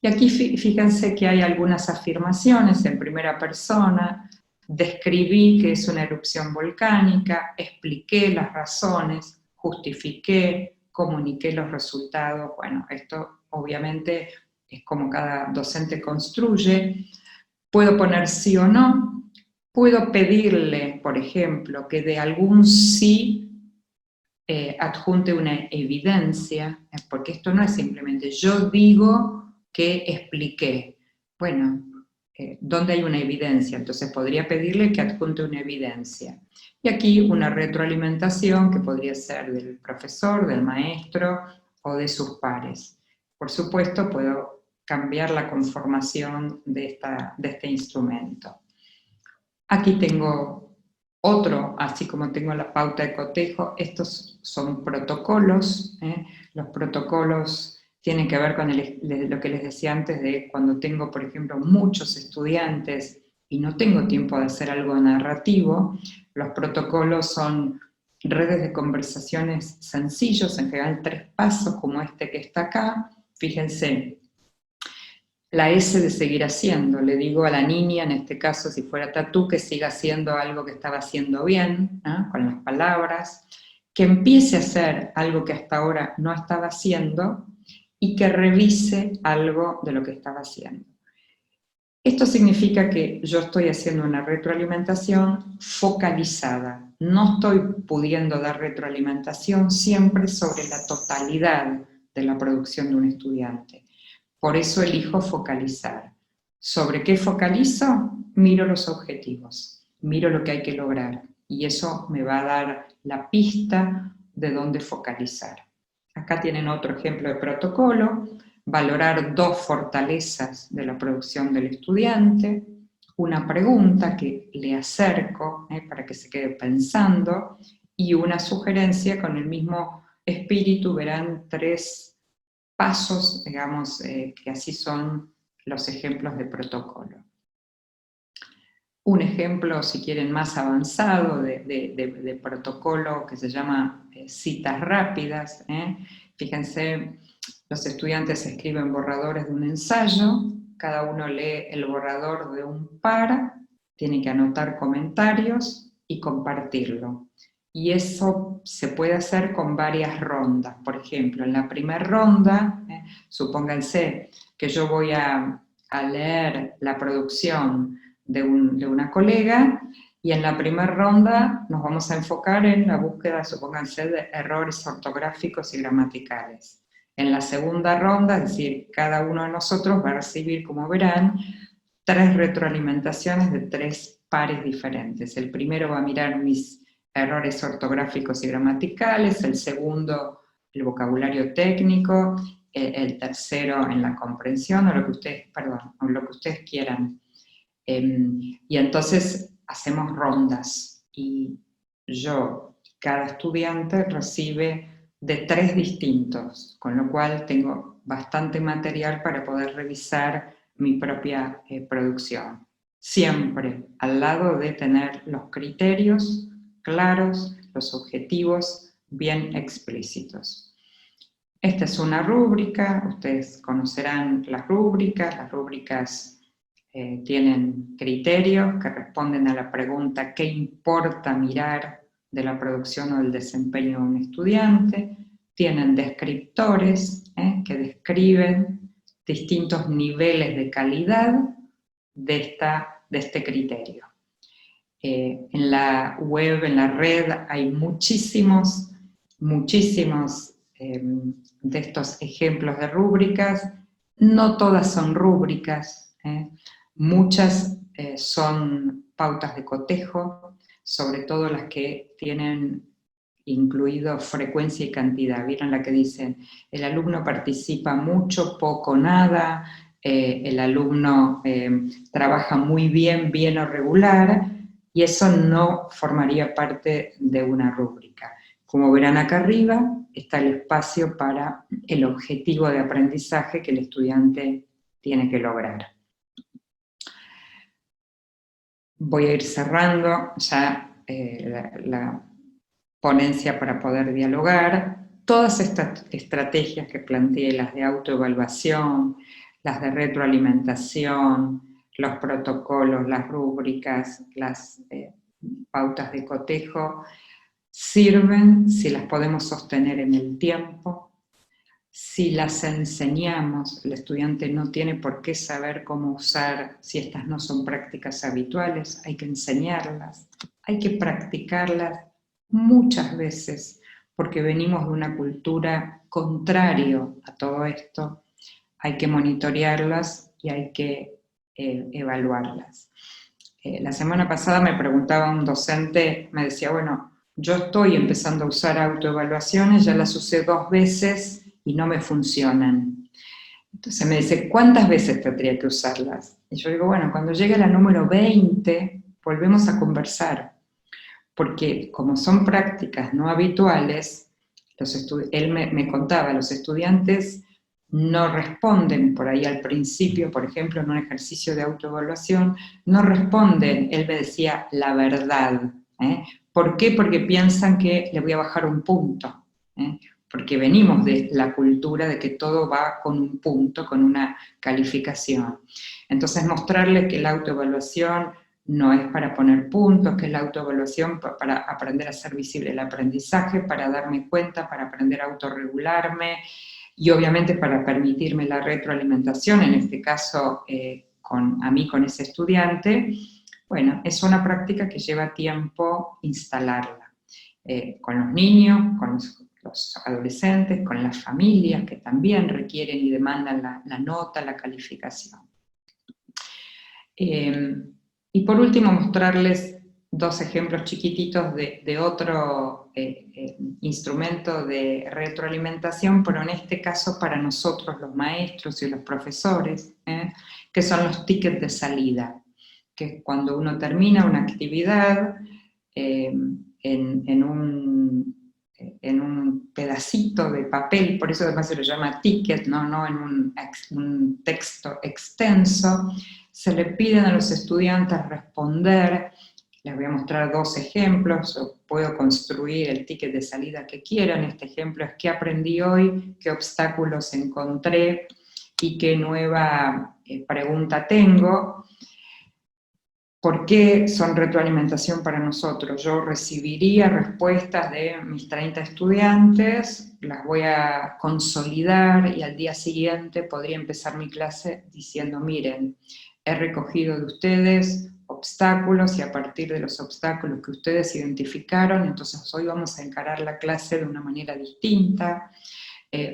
Y aquí fíjense que hay algunas afirmaciones en primera persona. Describí que es una erupción volcánica, expliqué las razones, justifiqué, comuniqué los resultados. Bueno, esto obviamente es como cada docente construye. Puedo poner sí o no. Puedo pedirle, por ejemplo, que de algún sí adjunte una evidencia, porque esto no es simplemente yo digo que expliqué. Bueno, ¿dónde hay una evidencia? Entonces podría pedirle que adjunte una evidencia. Y aquí una retroalimentación que podría ser del profesor, del maestro o de sus pares. Por supuesto, puedo cambiar la conformación de este instrumento. Aquí tengo otro, así como tengo la pauta de cotejo, estos son protocolos. Los protocolos tienen que ver con lo que les decía antes de cuando tengo, por ejemplo, muchos estudiantes y no tengo tiempo de hacer algo narrativo. Los protocolos son redes de conversaciones sencillos, en general 3 pasos, como este que está acá. Fíjense, la S de seguir haciendo. Le digo a la niña, en este caso, si fuera Tatú, que siga haciendo algo que estaba haciendo bien, con las palabras, que empiece a hacer algo que hasta ahora no estaba haciendo y que revise algo de lo que estaba haciendo. Esto significa que yo estoy haciendo una retroalimentación focalizada. No estoy pudiendo dar retroalimentación siempre sobre la totalidad de la producción de un estudiante. Por eso elijo focalizar. ¿Sobre qué focalizo? Miro los objetivos, miro lo que hay que lograr y eso me va a dar la pista de dónde focalizar. Acá tienen otro ejemplo de protocolo: valorar 2 fortalezas de la producción del estudiante, una pregunta que le acerco para que se quede pensando y una sugerencia con el mismo espíritu. Verán 3 pasos, digamos, que así son los ejemplos de protocolo. Un ejemplo, si quieren, más avanzado de protocolo que se llama citas rápidas. Fíjense, los estudiantes escriben borradores de un ensayo, cada uno lee el borrador de un par, tiene que anotar comentarios y compartirlo. Y eso se puede hacer con varias rondas. Por ejemplo, en la primera ronda, supónganse que yo voy a leer la producción de una colega, y en la primera ronda nos vamos a enfocar en la búsqueda, supónganse, de errores ortográficos y gramaticales. En la segunda ronda, es decir, cada uno de nosotros va a recibir, como verán, 3 retroalimentaciones de 3 pares diferentes. El primero va a mirar mis errores ortográficos y gramaticales, el segundo el vocabulario técnico, el tercero en la comprensión, o lo que ustedes quieran. Y entonces hacemos rondas y cada estudiante recibe de 3 distintos, con lo cual tengo bastante material para poder revisar mi propia producción. Siempre al lado de tener los criterios claros, los objetivos bien explícitos. Esta es una rúbrica, ustedes conocerán las rúbricas tienen criterios que responden a la pregunta ¿qué importa mirar de la producción o del desempeño de un estudiante? Tienen descriptores que describen distintos niveles de calidad de este criterio. En la web, en la red, hay muchísimos de estos ejemplos de rúbricas. No todas son rúbricas, muchas son pautas de cotejo, sobre todo las que tienen incluido frecuencia y cantidad. ¿Vieron la que dicen? El alumno participa mucho, poco, nada, el alumno trabaja muy bien, bien o regular, y eso no formaría parte de una rúbrica. Como verán acá arriba, está el espacio para el objetivo de aprendizaje que el estudiante tiene que lograr. Voy a ir cerrando ya la ponencia para poder dialogar. Todas estas estrategias que planteé, las de autoevaluación, las de retroalimentación, los protocolos, las rúbricas, las pautas de cotejo, sirven si las podemos sostener en el tiempo, si las enseñamos. El estudiante no tiene por qué saber cómo usar si estas no son prácticas habituales, hay que enseñarlas, hay que practicarlas muchas veces, porque venimos de una cultura contrario a todo esto, hay que monitorearlas y hay que evaluarlas. La semana pasada me preguntaba un docente, me decía, bueno, yo estoy empezando a usar autoevaluaciones, ya las usé 2 veces y no me funcionan. Entonces me dice, ¿cuántas veces tendría que usarlas? Y yo digo, bueno, cuando llegue a la número 20, volvemos a conversar. Porque como son prácticas no habituales, él me contaba, los estudiantes no responden por ahí al principio, por ejemplo, en un ejercicio de autoevaluación, no responden, él me decía, la verdad. ¿Por qué? Porque piensan que le voy a bajar un punto. Porque venimos de la cultura de que todo va con un punto, con una calificación. Entonces mostrarles que la autoevaluación no es para poner puntos, que es la autoevaluación para aprender a hacer visible el aprendizaje, para darme cuenta, para aprender a autorregularme y obviamente para permitirme la retroalimentación, en este caso a mí con ese estudiante. Bueno, es una práctica que lleva tiempo instalarla, con los niños, con los adolescentes, con las familias que también requieren y demandan la nota, la calificación. Y por último, mostrarles 2 ejemplos chiquititos de otro instrumento de retroalimentación, pero en este caso para nosotros los maestros y los profesores, que son los tickets de salida, que es cuando uno termina una actividad en un pedacito de papel, por eso además se lo llama ticket, no en un texto extenso, se le piden a los estudiantes responder. Les voy a mostrar 2 ejemplos, yo puedo construir el ticket de salida que quieran. Este ejemplo es qué aprendí hoy, qué obstáculos encontré y qué nueva pregunta tengo. ¿Por qué son retroalimentación para nosotros? Yo recibiría respuestas de mis 30 estudiantes, las voy a consolidar y al día siguiente podría empezar mi clase diciendo, miren, he recogido de ustedes obstáculos y a partir de los obstáculos que ustedes identificaron, entonces hoy vamos a encarar la clase de una manera distinta,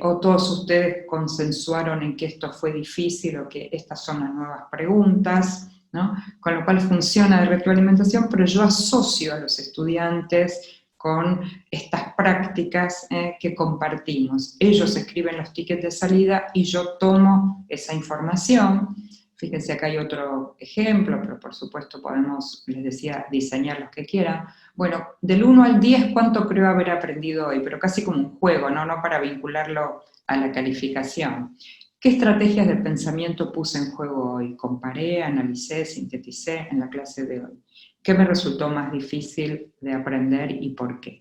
o todos ustedes consensuaron en que esto fue difícil o que estas son las nuevas preguntas, ¿no? Con lo cual funciona de retroalimentación, pero yo asocio a los estudiantes con estas prácticas que compartimos. Ellos escriben los tickets de salida y yo tomo esa información. Fíjense, acá hay otro ejemplo, pero por supuesto podemos, les decía, diseñar los que quieran. Bueno, del 1 al 10, ¿cuánto creo haber aprendido hoy? Pero casi como un juego, no para vincularlo a la calificación. ¿Qué estrategias de pensamiento puse en juego hoy? Comparé, analicé, sinteticé en la clase de hoy. ¿Qué me resultó más difícil de aprender y por qué?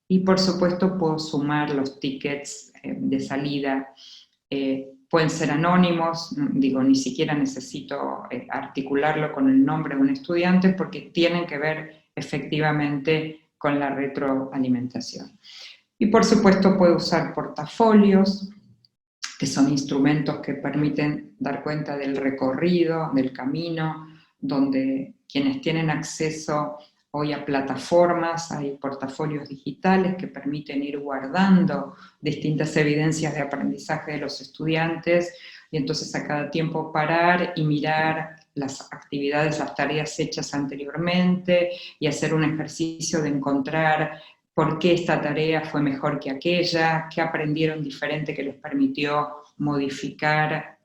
Y por supuesto puedo sumar los tickets de salida. Pueden ser anónimos, digo, ni siquiera necesito articularlo con el nombre de un estudiante porque tienen que ver efectivamente con la retroalimentación. Y por supuesto puedo usar portafolios, que son instrumentos que permiten dar cuenta del recorrido, del camino, donde quienes tienen acceso hoy a plataformas, hay portafolios digitales que permiten ir guardando distintas evidencias de aprendizaje de los estudiantes, y entonces a cada tiempo parar y mirar las actividades, las tareas hechas anteriormente, y hacer un ejercicio de encontrar por qué esta tarea fue mejor que aquella, qué aprendieron diferente que les permitió modificar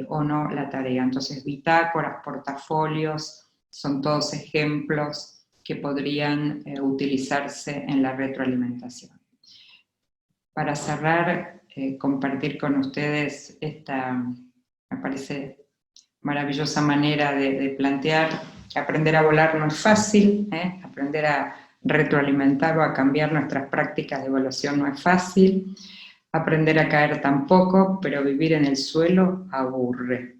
o no la tarea. Entonces, bitácoras, portafolios, son todos ejemplos que podrían utilizarse en la retroalimentación. Para cerrar, compartir con ustedes esta, me parece, maravillosa manera de plantear que aprender a volar no es fácil, aprender a retroalimentar o a cambiar nuestras prácticas de evaluación no es fácil, aprender a caer tampoco, pero vivir en el suelo aburre.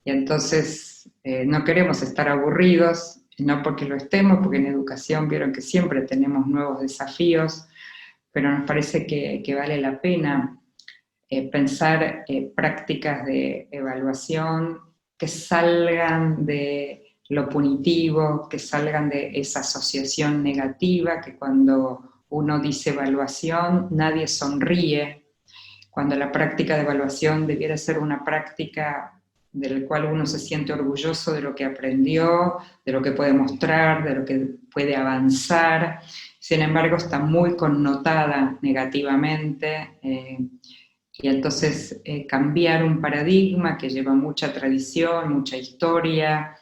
Y entonces no queremos estar aburridos, no porque lo estemos, porque en educación vieron que siempre tenemos nuevos desafíos, pero nos parece que vale la pena pensar prácticas de evaluación que salgan de lo punitivo, que salgan de esa asociación negativa, que cuando uno dice evaluación nadie sonríe, cuando la práctica de evaluación debiera ser una práctica del cual uno se siente orgulloso de lo que aprendió, de lo que puede mostrar, de lo que puede avanzar. Sin embargo, está muy connotada negativamente, y entonces cambiar un paradigma que lleva mucha tradición, mucha historia,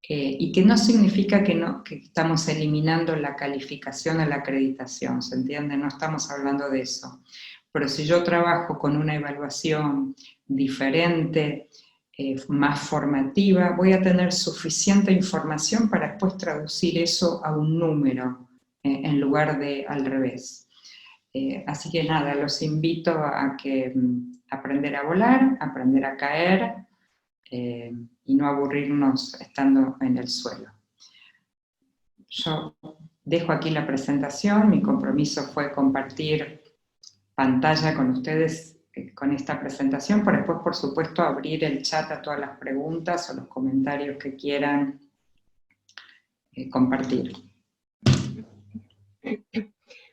y que no significa que estamos eliminando la calificación o la acreditación, ¿se entiende? No estamos hablando de eso. Pero si yo trabajo con una evaluación diferente, más formativa, voy a tener suficiente información para después traducir eso a un número, en lugar de al revés. Así que nada, los invito a que aprender a volar, aprender a caer, y no aburrirnos estando en el suelo. Yo dejo aquí la presentación, mi compromiso fue compartir pantalla con ustedes con esta presentación, para después, por supuesto, abrir el chat a todas las preguntas o los comentarios que quieran compartir.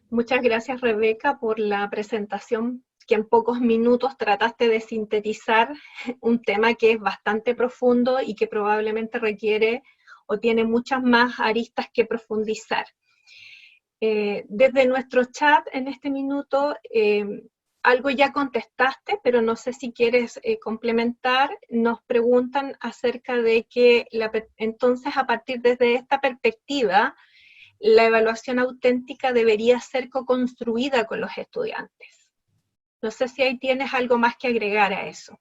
Muchas gracias, Rebeca, por la presentación que en pocos minutos trataste de sintetizar un tema que es bastante profundo y que probablemente requiere o tiene muchas más aristas que profundizar. Desde nuestro chat en este minuto, algo ya contestaste, pero no sé si quieres complementar. Nos preguntan acerca de que entonces, a partir desde esta perspectiva, la evaluación auténtica debería ser co-construida con los estudiantes. No sé si ahí tienes algo más que agregar a eso.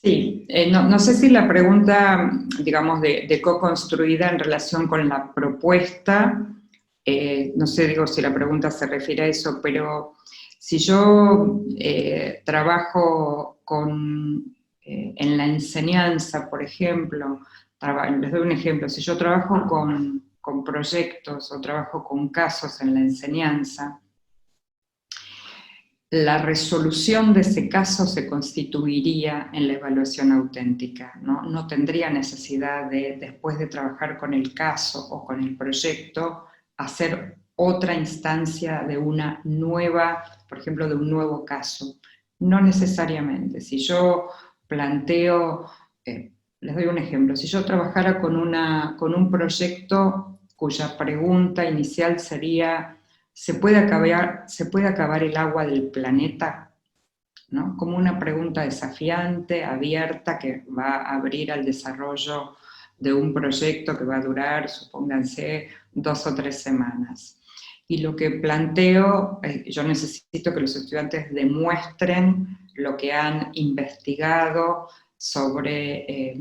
Sí, no sé si la pregunta, digamos, de co-construida en relación con la propuesta, no sé, digo, si la pregunta se refiere a eso, pero si yo trabajo en la enseñanza, por ejemplo, les doy un ejemplo, si yo trabajo con proyectos o trabajo con casos en la enseñanza, la resolución de ese caso se constituiría en la evaluación auténtica, ¿no? No tendría necesidad de, después de trabajar con el caso o con el proyecto, hacer otra instancia de una nueva, por ejemplo, de un nuevo caso. No necesariamente. Si yo planteo, les doy un ejemplo, si yo trabajara con un proyecto cuya pregunta inicial sería: ¿se puede acabar el agua del planeta? ¿No? Como una pregunta desafiante, abierta, que va a abrir al desarrollo de un proyecto que va a durar, supónganse, 2 o 3 semanas. Y lo que planteo, yo necesito que los estudiantes demuestren lo que han investigado sobre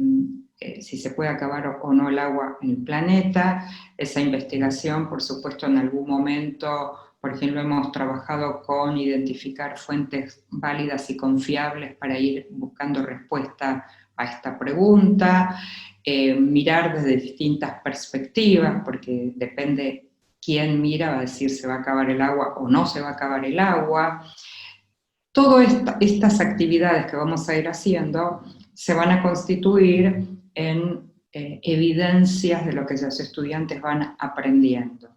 si se puede acabar o no el agua en el planeta. Esa investigación, por supuesto, en algún momento, por ejemplo, hemos trabajado con identificar fuentes válidas y confiables para ir buscando respuesta a esta pregunta, mirar desde distintas perspectivas, porque depende quién mira, va a decir se va a acabar el agua o no se va a acabar el agua. Todas estas actividades que vamos a ir haciendo se van a constituir en evidencias de lo que los estudiantes van aprendiendo.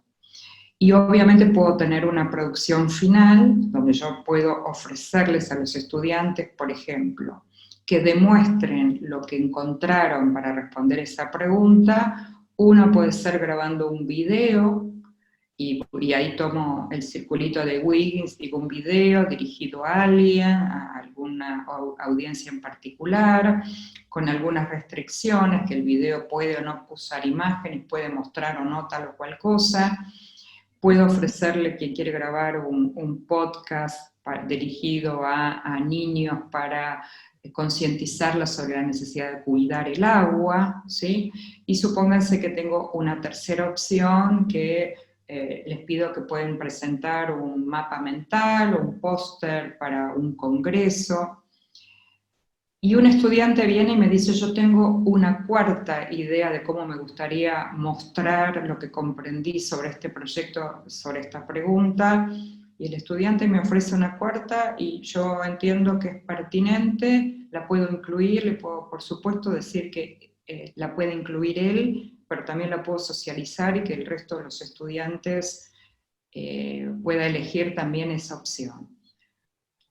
Y obviamente puedo tener una producción final, donde yo puedo ofrecerles a los estudiantes, por ejemplo, que demuestren lo que encontraron para responder esa pregunta. Uno puede ser grabando un video, y ahí tomo el circulito de Wiggins, digo un video dirigido a alguien, a alguna audiencia en particular, con algunas restricciones, que el video puede o no usar imágenes, puede mostrar o no tal o cual cosa. Puedo ofrecerle, quien quiere grabar un podcast dirigido a niños para concientizarlos sobre la necesidad de cuidar el agua, ¿sí? Y supónganse que tengo una tercera opción que les pido que pueden presentar un mapa mental, un póster para un congreso. Y un estudiante viene y me dice, yo tengo una cuarta idea de cómo me gustaría mostrar lo que comprendí sobre este proyecto, sobre esta pregunta, y el estudiante me ofrece una cuarta y yo entiendo que es pertinente, la puedo incluir, le puedo por supuesto decir que la puede incluir él, pero también la puedo socializar y que el resto de los estudiantes pueda elegir también esa opción.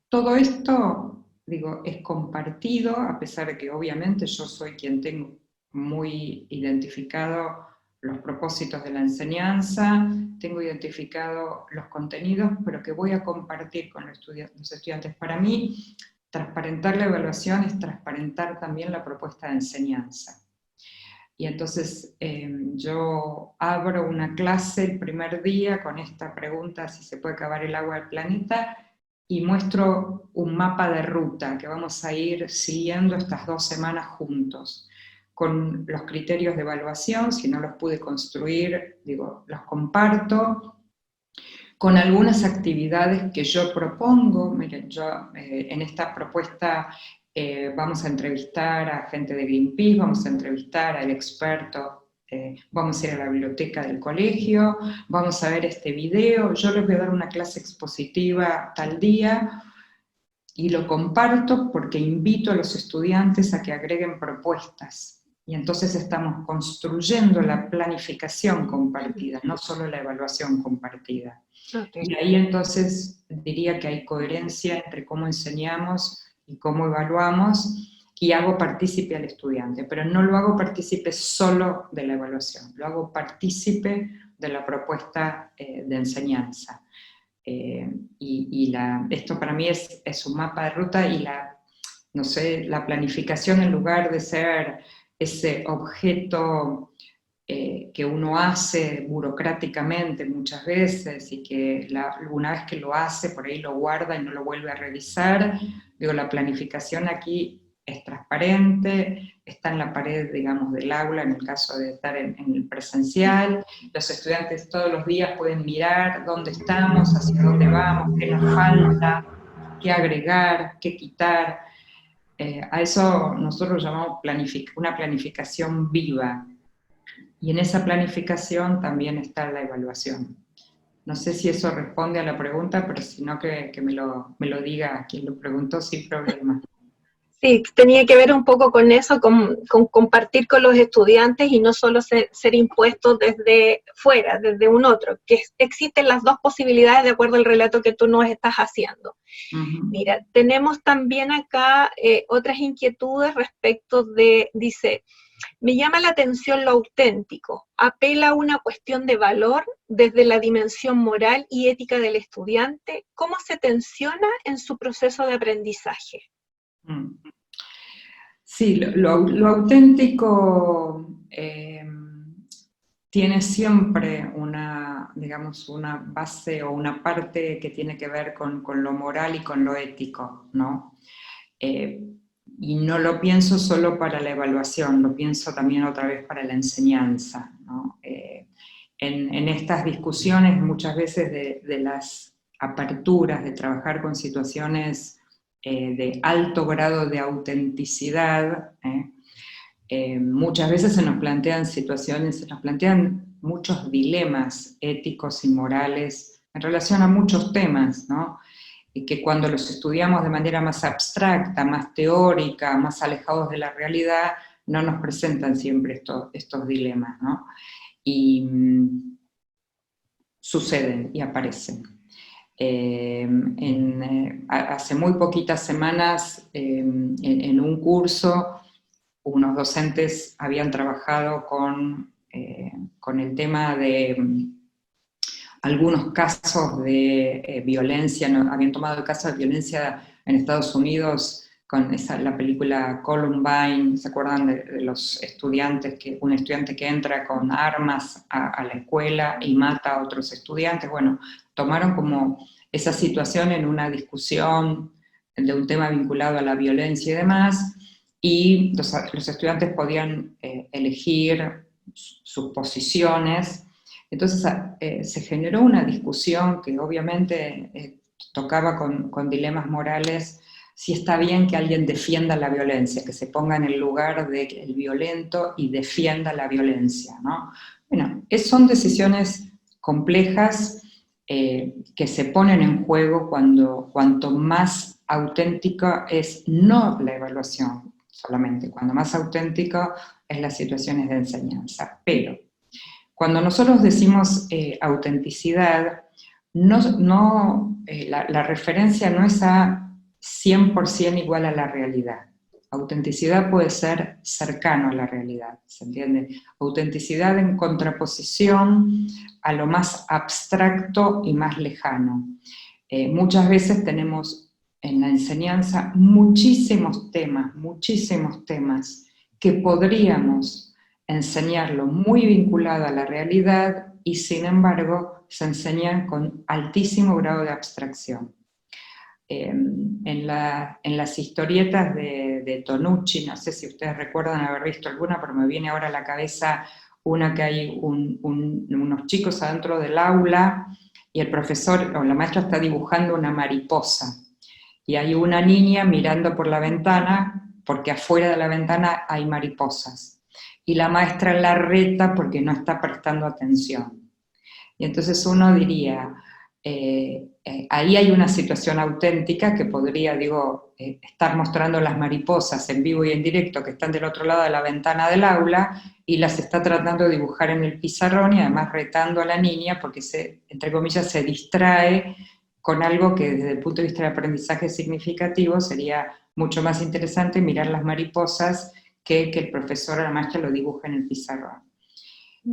Todo esto, digo, es compartido, a pesar de que obviamente yo soy quien tengo muy identificado los propósitos de la enseñanza, tengo identificado los contenidos, pero que voy a compartir con los estudiantes. Para mí, transparentar la evaluación es transparentar también la propuesta de enseñanza. Y entonces yo abro una clase el primer día con esta pregunta, si se puede acabar el agua del planeta, y muestro un mapa de ruta que vamos a ir siguiendo estas 2 semanas juntos, con los criterios de evaluación. Si no los pude construir, digo, los comparto, con algunas actividades que yo propongo. Miren, yo en esta propuesta vamos a entrevistar a gente de Greenpeace, vamos a entrevistar al experto, vamos a ir a la biblioteca del colegio, vamos a ver este video, yo les voy a dar una clase expositiva tal día, y lo comparto porque invito a los estudiantes a que agreguen propuestas. Y entonces estamos construyendo la planificación compartida, no solo la evaluación compartida. Okay. Y ahí entonces diría que hay coherencia entre cómo enseñamos y cómo evaluamos, y hago partícipe al estudiante, pero no lo hago partícipe solo de la evaluación, lo hago partícipe de la propuesta de enseñanza. Esto para mí es un mapa de ruta, y no sé, la planificación, en lugar de ser ese objeto que uno hace burocráticamente muchas veces, y que una vez que lo hace, por ahí lo guarda y no lo vuelve a revisar. Digo, la planificación aquí es transparente, está en la pared, digamos, del aula, en el caso de estar en el presencial. Los estudiantes todos los días pueden mirar dónde estamos, hacia dónde vamos, qué nos falta, qué agregar, qué quitar. A eso nosotros llamamos una planificación viva. Y en esa planificación también está la evaluación. No sé si eso responde a la pregunta, pero si no, que me lo diga quien lo preguntó sin problema. Sí, tenía que ver un poco con eso, con compartir con los estudiantes y no solo ser impuestos desde fuera, desde un otro, que existen las dos posibilidades de acuerdo al relato que tú nos estás haciendo. Mira, tenemos también acá otras inquietudes respecto de, dice, me llama la atención lo auténtico, apela a una cuestión de valor desde la dimensión moral y ética del estudiante. ¿Cómo se tensiona en su proceso de aprendizaje? Sí, lo auténtico tiene siempre digamos, una base o una parte que tiene que ver con lo moral y con lo ético, ¿no? Y no lo pienso solo para la evaluación, lo pienso también otra vez para la enseñanza, ¿no? En estas discusiones muchas veces de las aperturas, de trabajar con situaciones de alto grado de autenticidad, muchas veces se nos plantean muchos dilemas éticos y morales en relación a muchos temas, ¿no? Y que cuando los estudiamos de manera más abstracta, más teórica, más alejados de la realidad, no nos presentan siempre estos dilemas, ¿no? Y suceden y aparecen. Hace muy poquitas semanas, en un curso, unos docentes habían trabajado con el tema de algunos casos de violencia, habían tomado el caso de violencia en Estados Unidos con la película Columbine. ¿Se acuerdan de los estudiantes, un estudiante que entra con armas a la escuela y mata a otros estudiantes? Bueno, tomaron como esa situación en una discusión de un tema vinculado a la violencia y demás, y los estudiantes podían elegir sus posiciones. Entonces se generó una discusión que obviamente tocaba con dilemas morales, si está bien que alguien defienda la violencia, que se ponga en el lugar del violento y defienda la violencia, ¿no? Bueno, son decisiones complejas que se ponen en juego cuanto más auténtica es no la evaluación solamente, cuando más auténtica es las situaciones de enseñanza. Pero cuando nosotros decimos autenticidad, la referencia no es a 100% igual a la realidad. Autenticidad puede ser cercano a la realidad, ¿se entiende? Autenticidad en contraposición a lo más abstracto y más lejano. Muchas veces tenemos en la enseñanza muchísimos temas que podríamos enseñarlo muy vinculado a la realidad y sin embargo se enseñan con altísimo grado de abstracción. En las historietas de Tonucci, no sé si ustedes recuerdan haber visto alguna, pero me viene ahora a la cabeza una que hay unos chicos adentro del aula y el profesor o la maestra está dibujando una mariposa y hay una niña mirando por la ventana porque afuera de la ventana hay mariposas y la maestra la reta porque no está prestando atención. Y entonces uno diría, ahí hay una situación auténtica que podría, estar mostrando las mariposas en vivo y en directo que están del otro lado de la ventana del aula y las está tratando de dibujar en el pizarrón y además retando a la niña porque entre comillas, se distrae con algo que desde el punto de vista del aprendizaje significativo sería mucho más interesante mirar las mariposas que el profesor o la maestra lo dibuje en el pizarrón.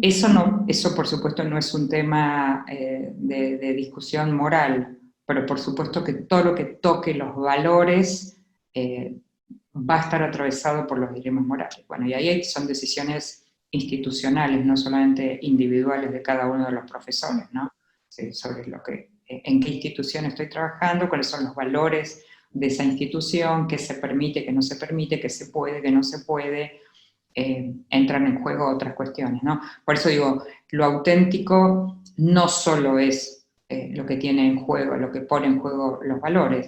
Eso por supuesto no es un tema de discusión moral, pero por supuesto que todo lo que toque los valores va a estar atravesado por los dilemas morales. Bueno, y ahí son decisiones institucionales, no solamente individuales de cada uno de los profesores, ¿no? Sí, sobre en qué institución estoy trabajando, cuáles son los valores de esa institución, qué se permite, qué no se permite, qué se puede, qué no se puede. Entran en juego otras cuestiones, ¿no? Por eso digo, lo auténtico no solo es lo que tiene en juego, lo que pone en juego los valores,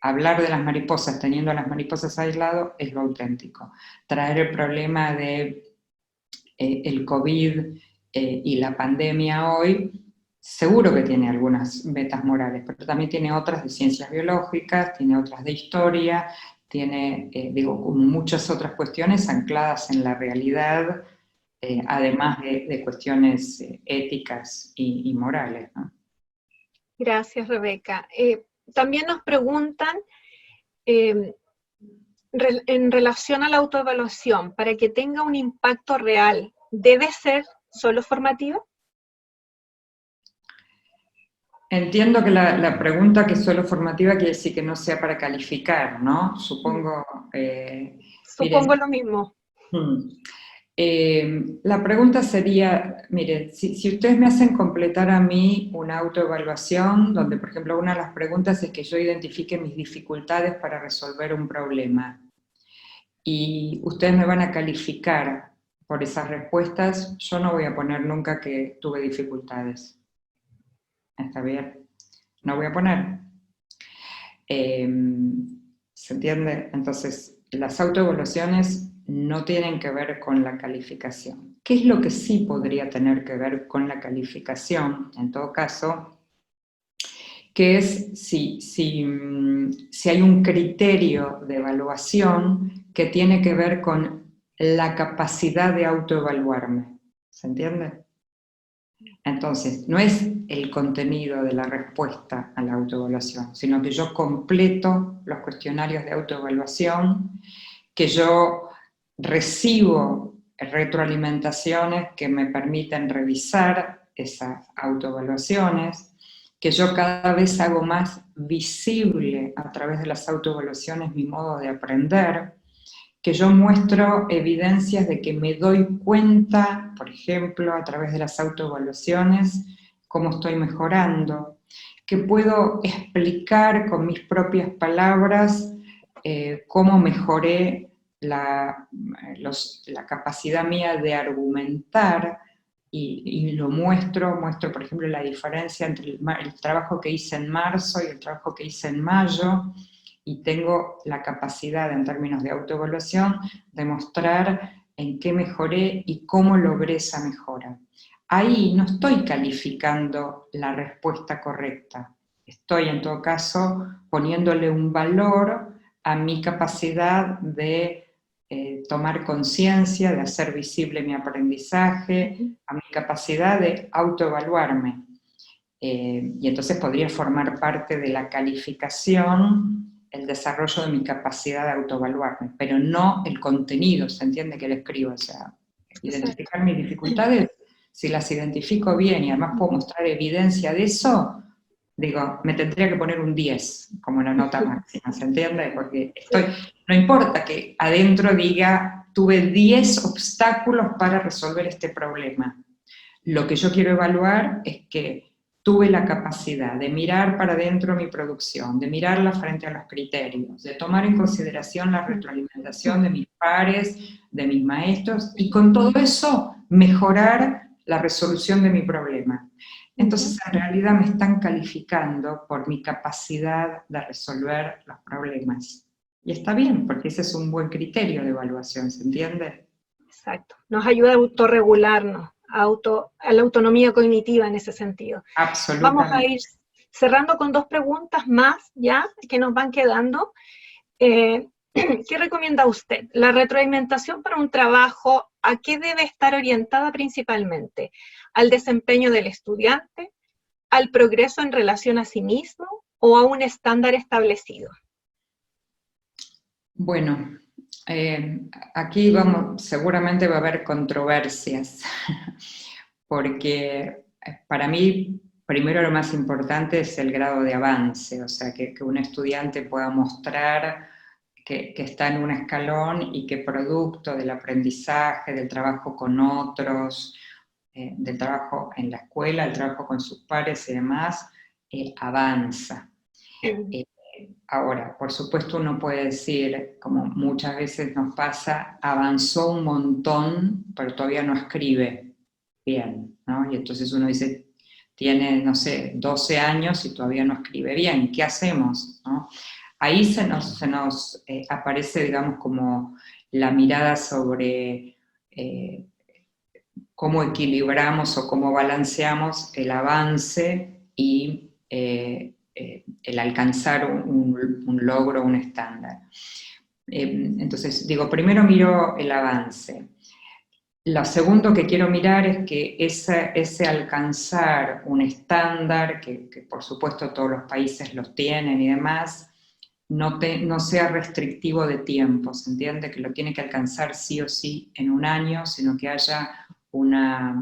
hablar de las mariposas teniendo a las mariposas aislado es lo auténtico. Traer el problema de el COVID y la pandemia hoy, seguro que tiene algunas metas morales, pero también tiene otras de ciencias biológicas, tiene otras de historia, tiene, como muchas otras cuestiones ancladas en la realidad, además de cuestiones éticas y morales, ¿no? Gracias, Rebeca. También nos preguntan, en relación a la autoevaluación, para que tenga un impacto real, ¿debe ser solo formativa? Entiendo que la pregunta que es solo formativa quiere decir que no sea para calificar, ¿no? Supongo... Supongo lo mismo. La pregunta sería, mire, si ustedes me hacen completar a mí una autoevaluación, donde por ejemplo una de las preguntas es que yo identifique mis dificultades para resolver un problema, y ustedes me van a calificar por esas respuestas, yo no voy a poner nunca que tuve dificultades. ¿Está bien? No voy a poner. ¿Se entiende? Entonces, las autoevaluaciones no tienen que ver con la calificación. ¿Qué es lo que sí podría tener que ver con la calificación, en todo caso? Que es si hay un criterio de evaluación que tiene que ver con la capacidad de autoevaluarme. ¿Se entiende? Entonces, no es el contenido de la respuesta a la autoevaluación, sino que yo completo los cuestionarios de autoevaluación, que yo recibo retroalimentaciones que me permiten revisar esas autoevaluaciones, que yo cada vez hago más visible a través de las autoevaluaciones mi modo de aprender, que yo muestro evidencias de que me doy cuenta, por ejemplo, a través de las autoevaluaciones, cómo estoy mejorando, que puedo explicar con mis propias palabras cómo mejoré la capacidad mía de argumentar, y lo muestro, por ejemplo, la diferencia entre el trabajo que hice en marzo y el trabajo que hice en mayo, y tengo la capacidad, en términos de autoevaluación, de mostrar en qué mejoré y cómo logré esa mejora. Ahí no estoy calificando la respuesta correcta, estoy en todo caso poniéndole un valor a mi capacidad de tomar conciencia, de hacer visible mi aprendizaje, a mi capacidad de autoevaluarme. Y entonces podría formar parte de la calificación el desarrollo de mi capacidad de autoevaluarme, pero no el contenido, ¿se entiende? Que le escribo, o sea, identificar mis dificultades, si las identifico bien y además puedo mostrar evidencia de eso, digo, me tendría que poner un 10 como la nota máxima, ¿se entiende? Porque no importa que adentro diga, tuve 10 obstáculos para resolver este problema. Lo que yo quiero evaluar es que tuve la capacidad de mirar para adentro mi producción, de mirarla frente a los criterios, de tomar en consideración la retroalimentación de mis pares, de mis maestros, y con todo eso mejorar la resolución de mi problema. Entonces, en realidad me están calificando por mi capacidad de resolver los problemas. Y está bien, porque ese es un buen criterio de evaluación, ¿se entiende? Exacto. Nos ayuda a autorregularnos, a la autonomía cognitiva en ese sentido. Absolutamente. Vamos a ir cerrando con 2 preguntas más ya que nos van quedando. ¿Qué recomienda usted? La retroalimentación para un trabajo, ¿a qué debe estar orientada principalmente? ¿Al desempeño del estudiante? ¿Al progreso en relación a sí mismo? ¿O a un estándar establecido? Bueno, aquí seguramente va a haber controversias, porque para mí, primero lo más importante es el grado de avance, o sea, que un estudiante pueda mostrar que está en un escalón y que producto del aprendizaje, del trabajo con otros, del trabajo en la escuela, el trabajo con sus pares y demás, avanza. Ahora, por supuesto uno puede decir, como muchas veces nos pasa, avanzó un montón, pero todavía no escribe bien, ¿no? Y entonces uno dice, tiene, no sé, 12 años y todavía no escribe bien, ¿qué hacemos? ¿No? Ahí se nos aparece, digamos, como la mirada sobre cómo equilibramos o cómo balanceamos el avance y el alcanzar un logro, un estándar. Entonces, digo, primero miro el avance. Lo segundo que quiero mirar es que ese alcanzar un estándar, que por supuesto todos los países los tienen y demás, no sea restrictivo de tiempo, ¿se entiende? Que lo tiene que alcanzar sí o sí en un año, sino que haya una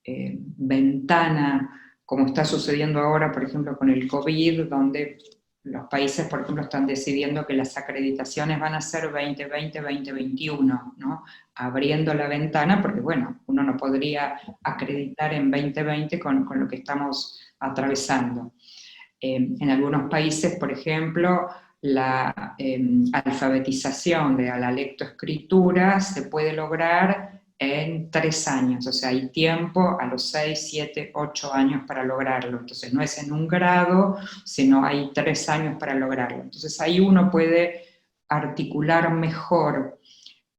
ventana, como está sucediendo ahora, por ejemplo, con el COVID, donde los países, por ejemplo, están decidiendo que las acreditaciones van a ser 2020, 2021, ¿no? Abriendo la ventana, porque bueno, uno no podría acreditar en 2020 con lo que estamos atravesando. En algunos países, por ejemplo, la alfabetización de la lectoescritura se puede lograr en 3 años, o sea, hay tiempo a los 6, 7, 8 años para lograrlo. Entonces no es en un grado, sino hay 3 años para lograrlo. Entonces ahí uno puede articular mejor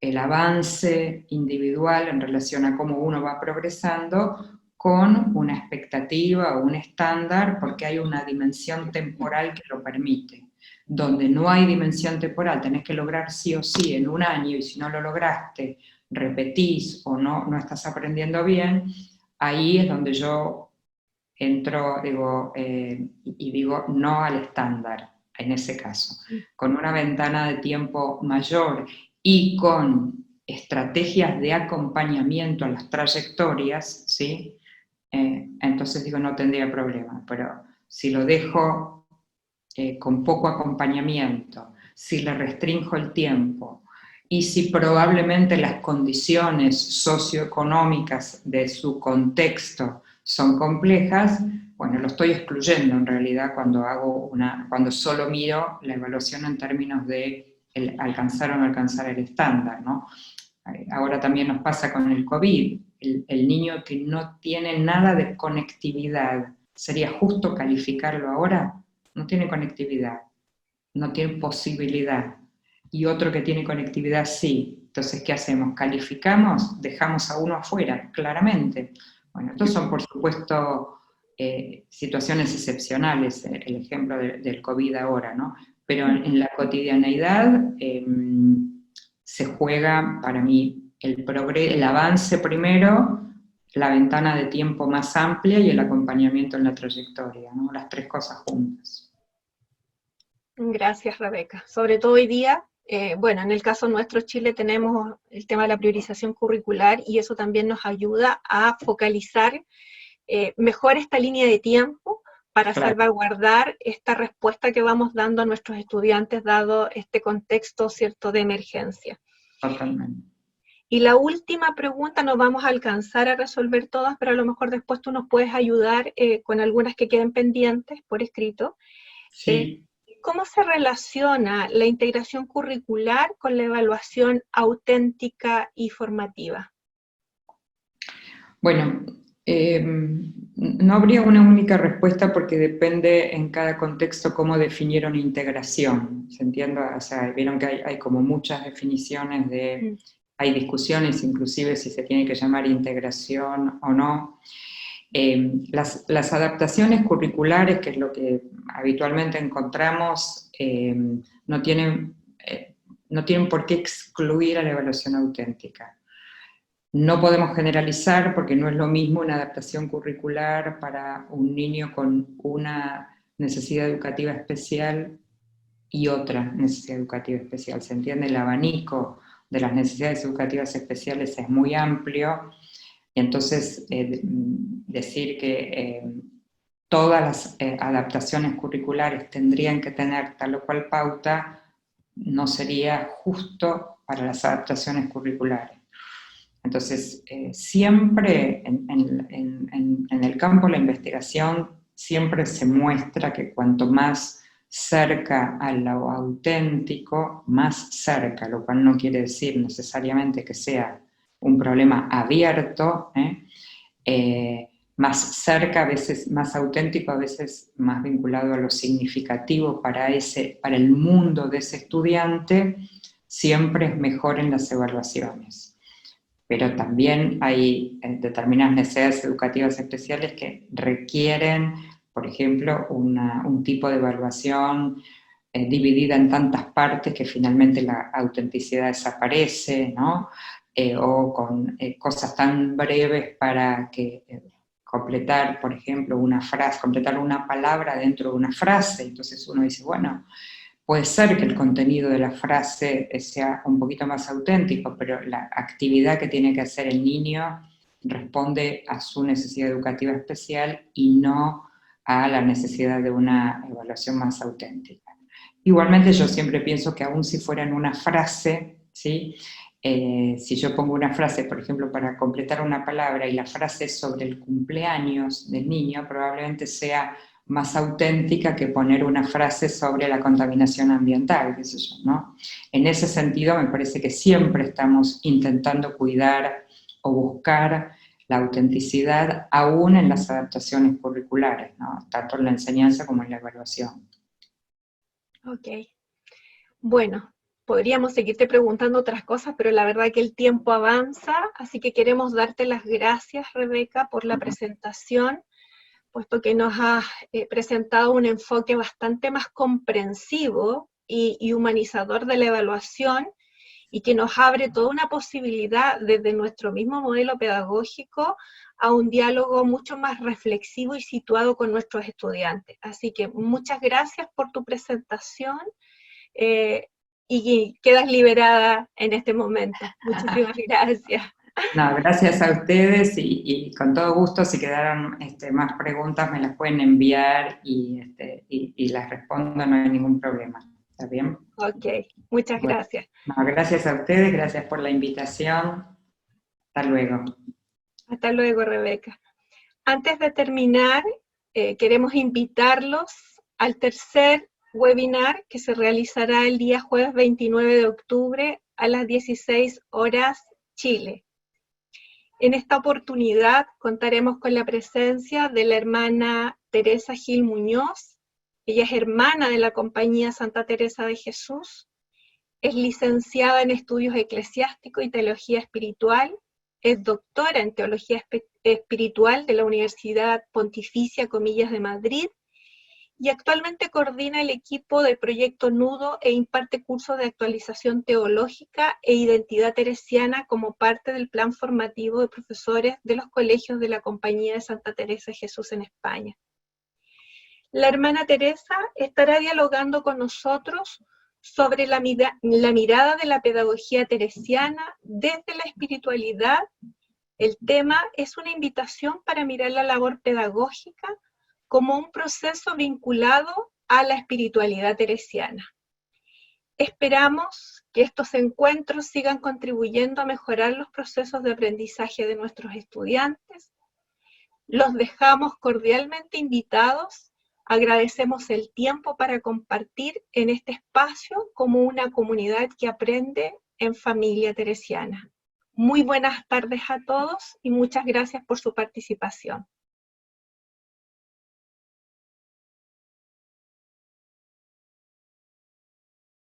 el avance individual en relación a cómo uno va progresando con una expectativa o un estándar, porque hay una dimensión temporal que lo permite. donde no hay dimensión temporal, tenés que lograr sí o sí en un año, y si no lo lograste, repetís o no estás aprendiendo bien, ahí es donde yo entro, digo, y digo no al estándar, en ese caso. Con una ventana de tiempo mayor y con estrategias de acompañamiento a las trayectorias, ¿sí? Entonces digo, no tendría problema, pero si lo dejo con poco acompañamiento, si le restrinjo el tiempo, y si probablemente las condiciones socioeconómicas de su contexto son complejas, bueno, lo estoy excluyendo en realidad cuando solo miro la evaluación en términos de alcanzar o no alcanzar el estándar, ¿no? Ahora también nos pasa con el COVID, el niño que no tiene nada de conectividad, ¿sería justo calificarlo ahora? No tiene conectividad, no tiene posibilidad. Y otro que tiene conectividad sí. Entonces, ¿qué hacemos? ¿Calificamos? ¿Dejamos a uno afuera? Claramente. Bueno, estos son, por supuesto, situaciones excepcionales, el ejemplo del COVID ahora, ¿no? Pero en la cotidianeidad se juega, para mí, el avance primero, la ventana de tiempo más amplia y el acompañamiento en la trayectoria, ¿no? Las tres cosas juntas. Gracias, Rebeca. Sobre todo hoy día, bueno, en el caso nuestro, Chile, tenemos el tema de la priorización curricular y eso también nos ayuda a focalizar mejor esta línea de tiempo para salvaguardar esta respuesta que vamos dando a nuestros estudiantes dado este contexto, ¿cierto?, de emergencia. Totalmente. Y la última pregunta, no vamos a alcanzar a resolver todas, pero a lo mejor después tú nos puedes ayudar con algunas que queden pendientes por escrito. Sí. ¿Cómo se relaciona la integración curricular con la evaluación auténtica y formativa? Bueno, no habría una única respuesta porque depende en cada contexto cómo definieron integración. ¿Se entiende? O sea, vieron que hay como muchas definiciones hay discusiones inclusive si se tiene que llamar integración o no. Las adaptaciones curriculares, que es lo que habitualmente encontramos, no tienen por qué excluir a la evaluación auténtica. No podemos generalizar porque no es lo mismo una adaptación curricular para un niño con una necesidad educativa especial y otra necesidad educativa especial. ¿Se entiende? El abanico de las necesidades educativas especiales es muy amplio y entonces decir que todas las adaptaciones curriculares tendrían que tener tal o cual pauta no sería justo para las adaptaciones curriculares. Entonces, siempre en el campo de la investigación, siempre se muestra que cuanto más cerca a lo auténtico, más cerca, lo cual no quiere decir necesariamente que sea un problema abierto, más cerca, a veces más auténtico, a veces más vinculado a lo significativo para el mundo de ese estudiante, siempre es mejor en las evaluaciones. Pero también hay determinadas necesidades educativas especiales que requieren, por ejemplo, un tipo de evaluación dividida en tantas partes que finalmente la autenticidad desaparece, ¿no? O con cosas tan breves para completar, por ejemplo, una frase, completar una palabra dentro de una frase. Entonces uno dice, bueno, puede ser que el contenido de la frase sea un poquito más auténtico, pero la actividad que tiene que hacer el niño responde a su necesidad educativa especial y no a la necesidad de una evaluación más auténtica. Igualmente yo siempre pienso que aun si fuera en una frase, ¿sí? Si yo pongo una frase, por ejemplo, para completar una palabra y la frase es sobre el cumpleaños del niño, probablemente sea más auténtica que poner una frase sobre la contaminación ambiental, qué sé yo, ¿no? En ese sentido me parece que siempre estamos intentando cuidar o buscar la autenticidad aún en las adaptaciones curriculares, ¿no? Tanto en la enseñanza como en la evaluación. Ok. Bueno, podríamos seguirte preguntando otras cosas, pero la verdad que el tiempo avanza, así que queremos darte las gracias, Rebeca, por la presentación, puesto que nos has presentado un enfoque bastante más comprensivo y humanizador de la evaluación, y que nos abre toda una posibilidad desde nuestro mismo modelo pedagógico a un diálogo mucho más reflexivo y situado con nuestros estudiantes. Así que muchas gracias por tu presentación y quedas liberada en este momento. Muchísimas gracias. No, gracias a ustedes y con todo gusto, si quedaron más preguntas me las pueden enviar y las respondo, no hay ningún problema. ¿Está bien? Ok, muchas gracias. No, gracias a ustedes, gracias por la invitación. Hasta luego. Hasta luego, Rebeca. Antes de terminar, queremos invitarlos al tercer webinar que se realizará el día jueves 29 de octubre a las 16 horas Chile. En esta oportunidad contaremos con la presencia de la hermana Teresa Gil Muñoz. Ella es hermana de la Compañía Santa Teresa de Jesús, es licenciada en Estudios Eclesiásticos y Teología Espiritual, es doctora en Teología Espiritual de la Universidad Pontificia Comillas de Madrid y actualmente coordina el equipo del Proyecto Nudo e imparte cursos de actualización teológica e identidad teresiana como parte del plan formativo de profesores de los colegios de la Compañía de Santa Teresa de Jesús en España. La hermana Teresa estará dialogando con nosotros sobre la mirada de la pedagogía teresiana desde la espiritualidad. El tema es una invitación para mirar la labor pedagógica como un proceso vinculado a la espiritualidad teresiana. Esperamos que estos encuentros sigan contribuyendo a mejorar los procesos de aprendizaje de nuestros estudiantes. Los dejamos cordialmente invitados. Agradecemos el tiempo para compartir en este espacio como una comunidad que aprende en familia teresiana. Muy buenas tardes a todos y muchas gracias por su participación.